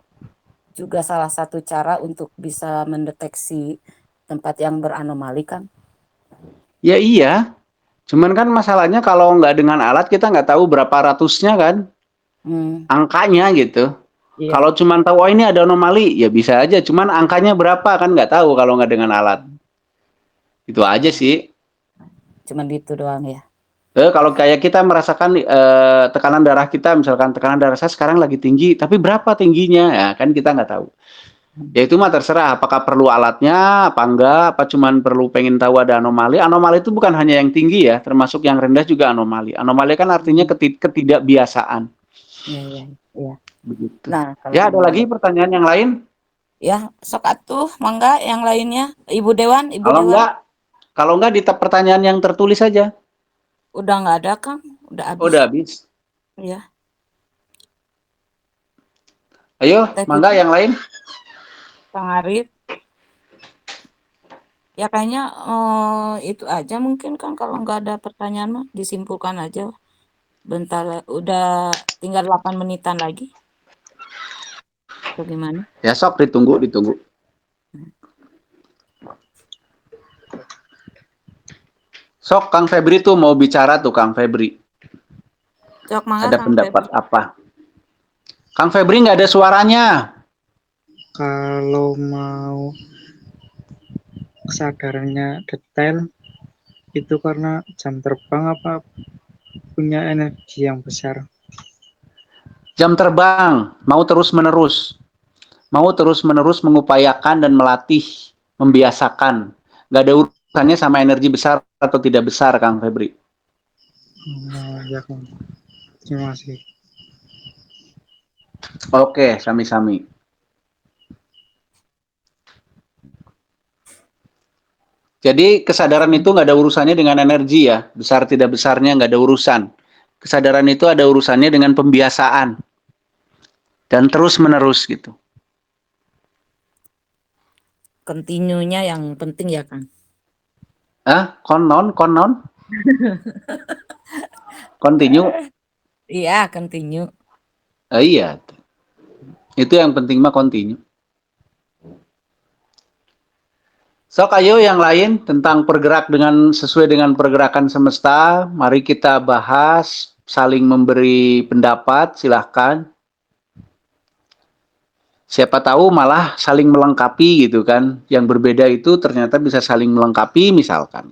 juga salah satu cara untuk bisa mendeteksi tempat yang beranomali kan? Ya iya, cuman kan masalahnya kalau nggak dengan alat kita nggak tahu berapa ratusnya kan, angkanya gitu. Iya, Kalau cuman tahu oh ini ada anomali, ya bisa aja. Cuman angkanya berapa kan nggak tahu kalau nggak dengan alat. Itu aja sih. cuman gitu doang ya. Kalau kayak kita merasakan tekanan darah kita, misalkan tekanan darah saya sekarang lagi tinggi, tapi berapa tingginya? Ya, kan kita nggak tahu. Ya itu mah terserah, apakah perlu alatnya, apa enggak, apa cuman perlu pengen tahu ada anomali. Anomali itu bukan hanya yang tinggi ya, termasuk yang rendah juga anomali. Anomali kan artinya ketidakbiasaan. Iya, iya, iya. Begitu. Nah, kalau Ya ada lagi pertanyaan yang lain? ya, sok atuh, mangga yang lainnya. Ibu Dewan, Ibu Kalau Dewan. enggak, di pertanyaan yang tertulis saja. Udah nggak ada, Kang. Udah Oh, habis. udah habis. Ya. Ayo, Teh mangga Putih, yang lain. Kang Arif. Ya kayaknya itu aja mungkin kan kalau nggak ada pertanyaan mah disimpulkan aja. Bentar, udah tinggal 8 menitan lagi. Atau gimana? Ya sok ditunggu. Sok Kang Febri tuh mau bicara tuh Kang Febri. Cok mangga Ada Kang pendapat Febri. apa? Kang Febri nggak ada suaranya. Kalau mau kesadarannya detail itu karena jam terbang apa punya energi yang besar? Jam terbang, mau terus-menerus. Mau terus-menerus mengupayakan dan melatih, membiasakan. Nggak ada urusannya sama energi besar atau tidak besar, Kang Febri. Ya kan. Terima kasih. Oke, sami-sami. Jadi kesadaran itu nggak ada urusannya dengan energi ya, besar tidak besarnya nggak ada urusan. Kesadaran itu ada urusannya dengan pembiasaan dan terus menerus gitu. Continue-nya yang penting ya Kang. Konon, continue. Iya, continue. Iya, itu yang penting mah continue. Sok ayo yang lain tentang pergerak sesuai dengan pergerakan semesta. Mari kita bahas, saling memberi pendapat, silahkan. Siapa tahu malah saling melengkapi gitu kan. Yang berbeda itu ternyata bisa saling melengkapi misalkan.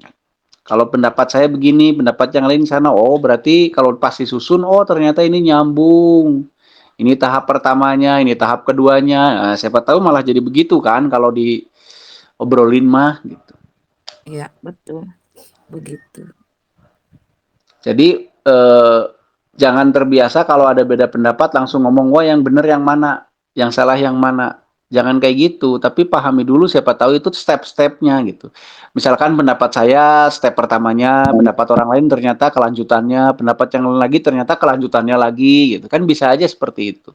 Kalau pendapat saya begini, pendapat yang lain sana. Oh berarti kalau pas disusun, oh ternyata ini nyambung. Ini tahap pertamanya, ini tahap keduanya. Nah, siapa tahu malah jadi begitu kan kalau diobrolin mah gitu. Iya, betul. Begitu. Jadi jangan terbiasa kalau ada beda pendapat langsung ngomong wah yang benar yang mana, yang salah yang mana. Jangan kayak gitu, tapi pahami dulu siapa tahu itu step-stepnya gitu. Misalkan pendapat saya step pertamanya, pendapat orang lain ternyata kelanjutannya, pendapat yang lain lagi ternyata kelanjutannya lagi gitu. Kan bisa aja seperti itu.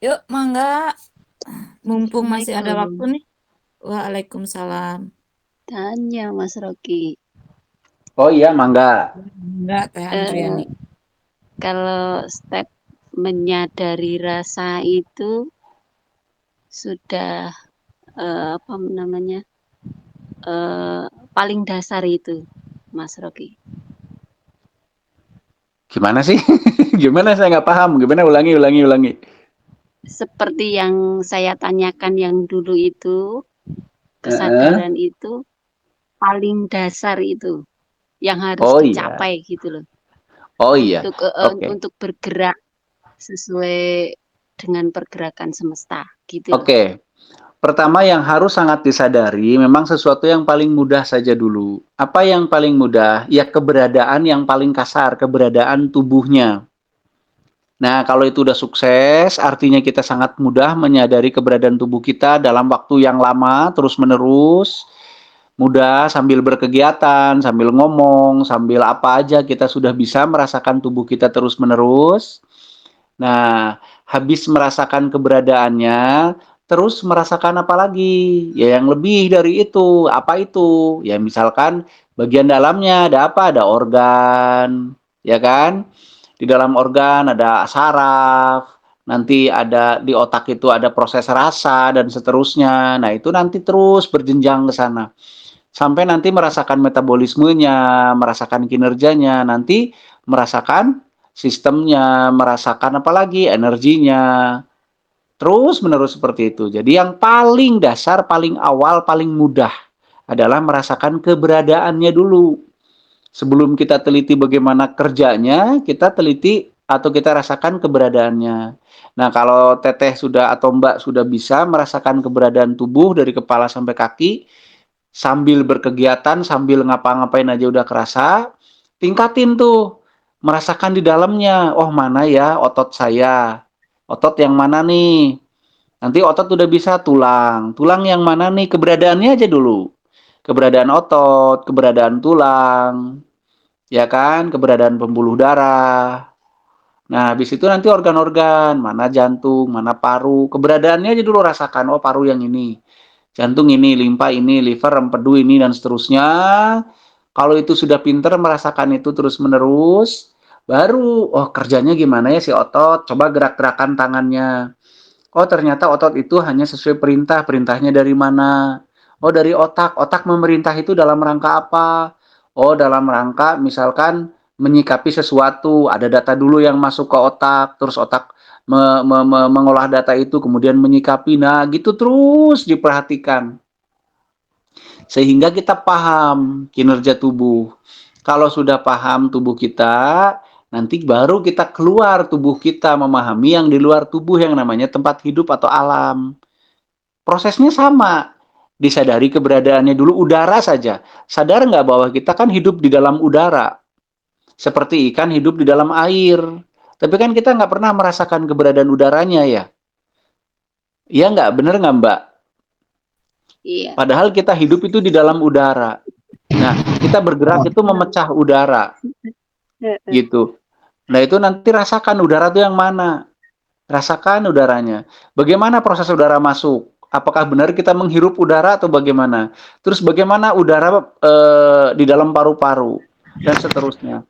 Yuk, mangga. Mumpung masih ada waktu nih. Waalaikumsalam. Tanya Mas Rocky. Oh iya, mangga. Enggak, Teh Andriani. Kalau step menyadari rasa itu sudah apa namanya paling dasar itu, Mas Rocky. Gimana sih? Gimana saya nggak paham? Gimana ulangi. Seperti yang saya tanyakan yang dulu itu, kesadaran itu paling dasar itu yang harus dicapai gitu loh. Oh iya. Untuk bergerak sesuai dengan pergerakan semesta gitu. Oke. Pertama yang harus sangat disadari memang sesuatu yang paling mudah saja dulu. Apa yang paling mudah? Ya keberadaan yang paling kasar, keberadaan tubuhnya. Nah, kalau itu udah sukses, artinya kita sangat mudah menyadari keberadaan tubuh kita dalam waktu yang lama, terus-menerus. Mudah sambil berkegiatan, sambil ngomong, sambil apa aja kita sudah bisa merasakan tubuh kita terus-menerus. Nah, habis merasakan keberadaannya, terus merasakan apa lagi? Ya yang lebih dari itu. Apa itu? Ya misalkan bagian dalamnya ada apa? Ada organ, ya kan? Di dalam organ ada saraf, nanti ada di otak itu ada proses rasa dan seterusnya. Nah, itu nanti terus berjenjang ke sana. Sampai nanti merasakan metabolismenya, merasakan kinerjanya, nanti merasakan sistemnya, merasakan apalagi energinya, terus menerus seperti itu. Jadi yang paling dasar, paling awal, paling mudah adalah merasakan keberadaannya dulu. Sebelum kita teliti bagaimana kerjanya, kita teliti atau kita rasakan keberadaannya. Nah, kalau teteh sudah atau mbak sudah bisa merasakan keberadaan tubuh dari kepala sampai kaki, sambil berkegiatan, sambil ngapa-ngapain aja udah kerasa, tingkatin tuh, merasakan di dalamnya, oh mana ya otot saya, otot yang mana nih, nanti otot udah bisa tulang, tulang yang mana nih, keberadaannya aja dulu, keberadaan otot, keberadaan tulang, ya kan, keberadaan pembuluh darah, Nah, habis itu nanti organ-organ, mana jantung, mana paru, keberadaannya aja dulu rasakan, oh paru yang ini, jantung ini, limpa ini, liver, empedu ini, dan seterusnya. Kalau itu sudah pinter merasakan itu terus-menerus, baru, oh kerjanya gimana ya si otot, coba gerak-gerakan tangannya. Oh ternyata otot itu hanya sesuai perintah, perintahnya dari mana? Oh dari otak, otak memerintah itu dalam rangka apa? Oh dalam rangka misalkan menyikapi sesuatu, ada data dulu yang masuk ke otak, terus otak mengolah data itu, kemudian menyikapi, nah gitu terus diperhatikan. Sehingga kita paham kinerja tubuh. Kalau sudah paham tubuh kita, nanti baru kita keluar tubuh kita memahami yang di luar tubuh yang namanya tempat hidup atau alam. Prosesnya sama. Disadari keberadaannya dulu udara saja. Sadar nggak bahwa kita kan hidup di dalam udara. Seperti ikan hidup di dalam air. Tapi kan kita nggak pernah merasakan keberadaan udaranya ya. Iya nggak? Bener nggak Mbak? Iya. Padahal kita hidup itu di dalam udara. Nah, kita bergerak itu memecah udara. Gitu. Nah, itu nanti rasakan udara itu yang mana. Rasakan udaranya. Bagaimana proses udara masuk? Apakah benar kita menghirup udara atau bagaimana? Terus bagaimana udara di dalam paru-paru dan seterusnya.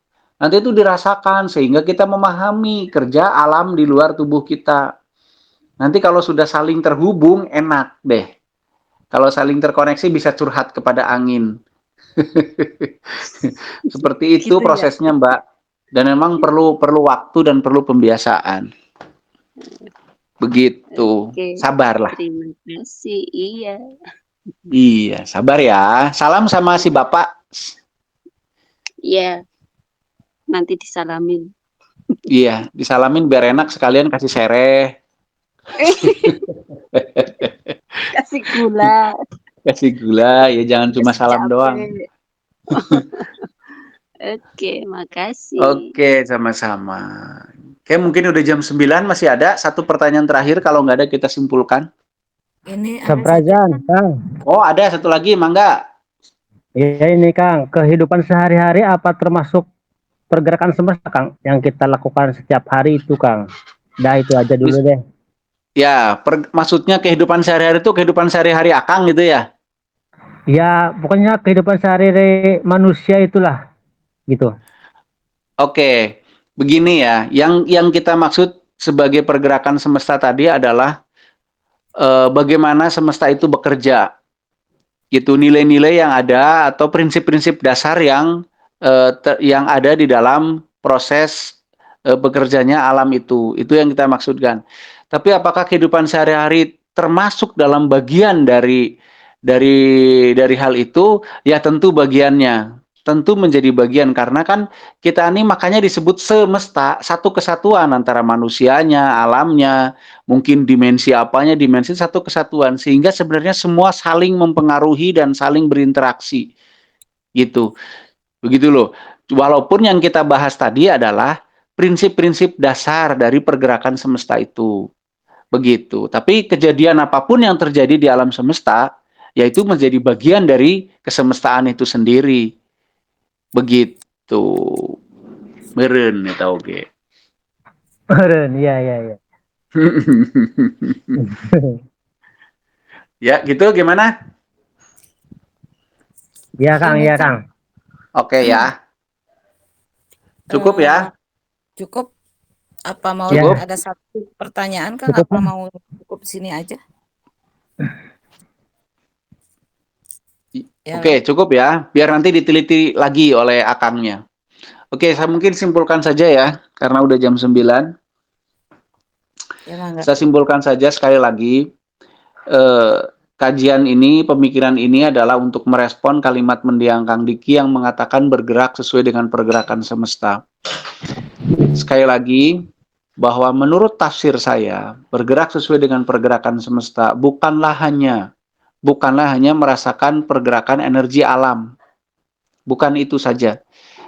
Nanti itu dirasakan sehingga kita memahami kerja alam di luar tubuh kita. Nanti kalau sudah saling terhubung enak deh. Kalau saling terkoneksi bisa curhat kepada angin. Seperti itu Gitu ya. prosesnya Mbak. Dan memang perlu waktu dan perlu pembiasaan. Begitu. Oke. Sabarlah. Terima kasih. Iya. Iya, sabar ya. Salam sama si Bapak. Iya. Nanti disalamin. Iya, disalamin biar enak sekalian kasih sereh. Kasih gula. Kasih gula, ya jangan cuma Kasih salam cabe. doang. Oke, makasih. Oke, sama-sama. Oke, mungkin udah jam 9, masih ada satu pertanyaan terakhir, kalau nggak ada kita simpulkan. Ini ada Sabrajan, Kang. Oh, ada satu lagi, Mangga. Iya ini Kang, kehidupan sehari-hari apa termasuk pergerakan semesta Kang yang kita lakukan setiap hari itu Kang? Dah itu aja dulu deh. Ya, maksudnya kehidupan sehari-hari itu kehidupan sehari-hari Akang gitu ya? Ya, pokoknya kehidupan sehari-hari manusia itulah gitu. Oke, begini ya, yang kita maksud sebagai pergerakan semesta tadi adalah bagaimana semesta itu bekerja, gitu, nilai-nilai yang ada atau prinsip-prinsip dasar yang ada di dalam proses bekerjanya alam itu yang kita maksudkan. Tapi apakah kehidupan sehari-hari termasuk dalam bagian dari hal itu? Ya tentu bagiannya. Tentu menjadi bagian karena kan kita ini makanya disebut semesta, satu kesatuan antara manusianya, alamnya, mungkin dimensi apanya, dimensi satu kesatuan sehingga sebenarnya semua saling mempengaruhi dan saling berinteraksi. Gitu. Begitu loh. Walaupun yang kita bahas tadi adalah prinsip-prinsip dasar dari pergerakan semesta itu. Begitu. Tapi kejadian apapun yang terjadi di alam semesta yaitu menjadi bagian dari kesemestaan itu sendiri. Begitu. Meren ya tau ge. Meren, iya. Ya, gitu gimana? Iya Kang. Oke ya. Cukup ya? Cukup. Apa mau Cukup? ada satu pertanyaan Kang? Cukup, Apa Kang. mau cukup sini aja? Ya, Oke, cukup ya. Biar nanti diteliti lagi oleh akangnya. Oke, saya mungkin simpulkan saja ya, karena udah jam 9. ya Mangga. Saya simpulkan saja sekali lagi, kajian ini, pemikiran ini adalah untuk merespon kalimat mendiang Kang Diki yang mengatakan bergerak sesuai dengan pergerakan semesta. Sekali lagi, bahwa menurut tafsir saya, bergerak sesuai dengan pergerakan semesta bukanlah hanya merasakan pergerakan energi alam. Bukan itu saja.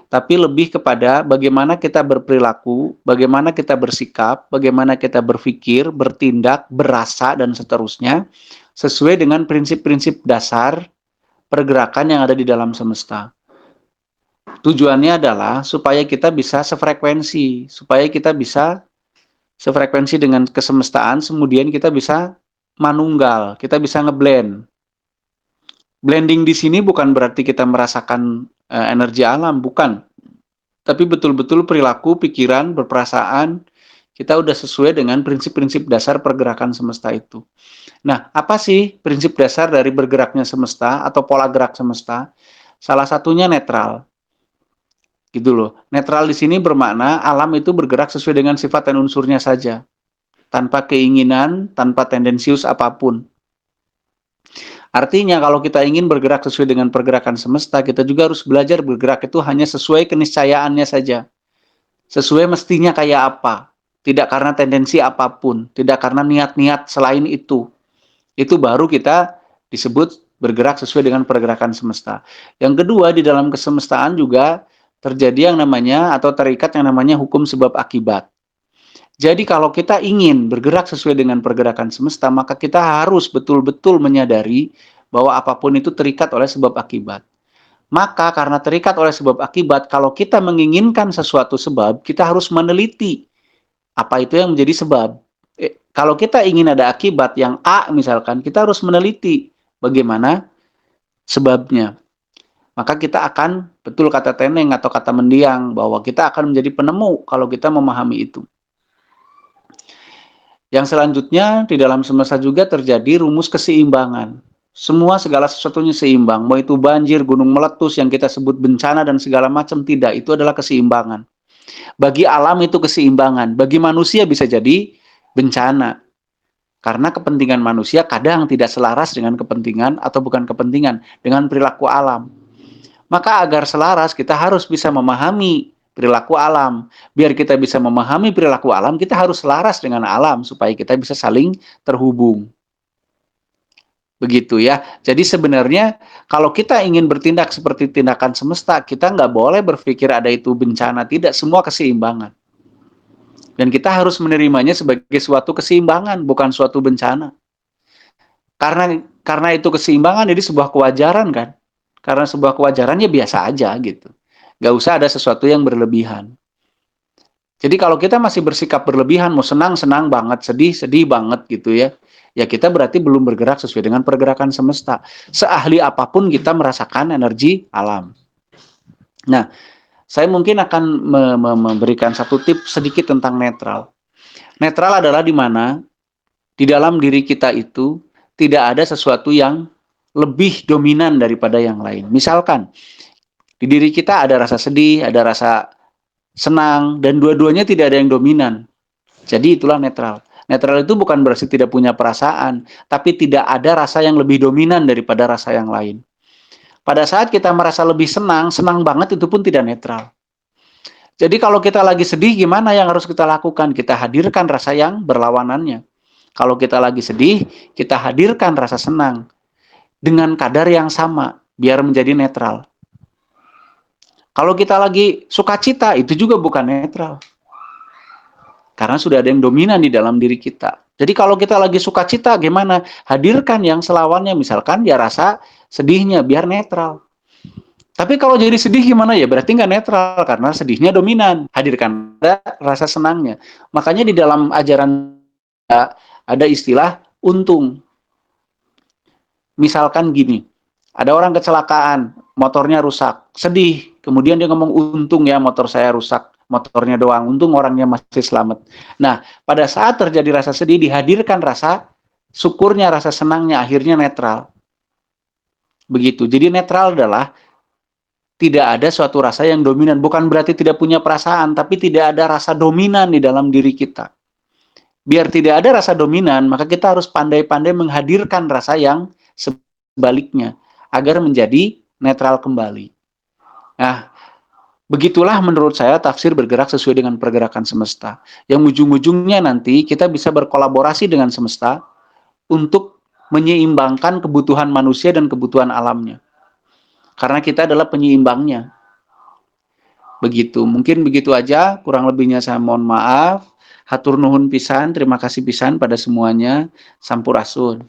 Tapi lebih kepada bagaimana kita berperilaku, bagaimana kita bersikap, bagaimana kita berpikir, bertindak, berasa, dan seterusnya, sesuai dengan prinsip-prinsip dasar pergerakan yang ada di dalam semesta. Tujuannya adalah supaya kita bisa sefrekuensi, supaya kita bisa sefrekuensi dengan kesemestaan, kemudian kita bisa manunggal, kita bisa ngeblend. Blending di sini bukan berarti kita merasakan energi alam, bukan. Tapi betul-betul perilaku, pikiran, berperasaan, kita udah sesuai dengan prinsip-prinsip dasar pergerakan semesta itu. Nah, apa sih prinsip dasar dari bergeraknya semesta atau pola gerak semesta? Salah satunya netral. Gitu loh. Netral di sini bermakna alam itu bergerak sesuai dengan sifat dan unsurnya saja. Tanpa keinginan, tanpa tendensius apapun. Artinya kalau kita ingin bergerak sesuai dengan pergerakan semesta, kita juga harus belajar bergerak itu hanya sesuai keniscayaannya saja. Sesuai mestinya kayak apa. Tidak karena tendensi apapun. Tidak karena niat-niat selain itu. Itu baru kita disebut bergerak sesuai dengan pergerakan semesta. Yang kedua, di dalam kesemestaan juga terjadi yang namanya atau terikat yang namanya hukum sebab akibat. Jadi kalau kita ingin bergerak sesuai dengan pergerakan semesta, maka kita harus betul-betul menyadari bahwa apapun itu terikat oleh sebab akibat. Maka karena terikat oleh sebab akibat, kalau kita menginginkan sesuatu sebab, kita harus meneliti apa itu yang menjadi sebab. Kalau kita ingin ada akibat yang A misalkan, kita harus meneliti bagaimana sebabnya. Maka kita akan, betul kata Teneng atau kata Mendiang, bahwa kita akan menjadi penemu kalau kita memahami itu. Yang selanjutnya, di dalam semesta juga terjadi rumus keseimbangan. Semua segala sesuatunya seimbang. Mau itu banjir, gunung meletus, yang kita sebut bencana dan segala macam, tidak. Itu adalah keseimbangan. Bagi alam itu keseimbangan. Bagi manusia bisa jadi bencana. Karena kepentingan manusia kadang tidak selaras dengan kepentingan, atau bukan kepentingan, dengan perilaku alam. Maka agar selaras, kita harus bisa memahami perilaku alam. Biar kita bisa memahami perilaku alam, kita harus selaras dengan alam, supaya kita bisa saling terhubung. Begitu ya. Jadi sebenarnya, kalau kita ingin bertindak seperti tindakan semesta, kita nggak boleh berpikir ada itu bencana. Tidak, semua keseimbangan. Dan kita harus menerimanya sebagai suatu keseimbangan, bukan suatu bencana. Karena itu keseimbangan, jadi sebuah kewajaran kan. Karena sebuah kewajaran ya biasa aja gitu. Gak usah ada sesuatu yang berlebihan. Jadi kalau kita masih bersikap berlebihan, mau senang banget, sedih banget gitu ya. Ya kita berarti belum bergerak sesuai dengan pergerakan semesta. Seahli apapun kita merasakan energi alam. Nah, saya mungkin akan memberikan satu tips sedikit tentang netral. Netral adalah di mana di dalam diri kita itu tidak ada sesuatu yang lebih dominan daripada yang lain. Misalkan, di diri kita ada rasa sedih, ada rasa senang, dan dua-duanya tidak ada yang dominan. Jadi itulah netral. Netral itu bukan berarti tidak punya perasaan, tapi tidak ada rasa yang lebih dominan daripada rasa yang lain. Pada saat kita merasa lebih senang banget itu pun tidak netral. Jadi kalau kita lagi sedih, gimana yang harus kita lakukan? Kita hadirkan rasa yang berlawanannya. Kalau kita lagi sedih, kita hadirkan rasa senang. Dengan kadar yang sama, biar menjadi netral. Kalau kita lagi sukacita, itu juga bukan netral. Karena sudah ada yang dominan di dalam diri kita. Jadi kalau kita lagi sukacita, gimana? Hadirkan yang selawannya, misalkan ya rasa sedihnya, biar netral. Tapi kalau jadi sedih gimana ya? Berarti nggak netral, karena sedihnya dominan. Hadirkan rasa senangnya. Makanya di dalam ajaran ada istilah untung. Misalkan gini, ada orang kecelakaan, motornya rusak, sedih, kemudian dia ngomong untung ya motor saya rusak, motornya doang, untung orangnya masih selamat. Nah, pada saat terjadi rasa sedih, dihadirkan rasa syukurnya, rasa senangnya, akhirnya netral. Begitu, jadi netral adalah tidak ada suatu rasa yang dominan, bukan berarti tidak punya perasaan, tapi tidak ada rasa dominan di dalam diri kita. Biar tidak ada rasa dominan, maka kita harus pandai-pandai menghadirkan rasa yang sebaliknya, agar menjadi netral kembali. Nah, begitulah menurut saya tafsir bergerak sesuai dengan pergerakan semesta. Yang ujung-ujungnya nanti kita bisa berkolaborasi dengan semesta untuk menyeimbangkan kebutuhan manusia dan kebutuhan alamnya. Karena kita adalah penyeimbangnya. Begitu, mungkin begitu aja, kurang lebihnya saya mohon maaf. Hatur nuhun pisan, terima kasih pisan pada semuanya. Sampurasun.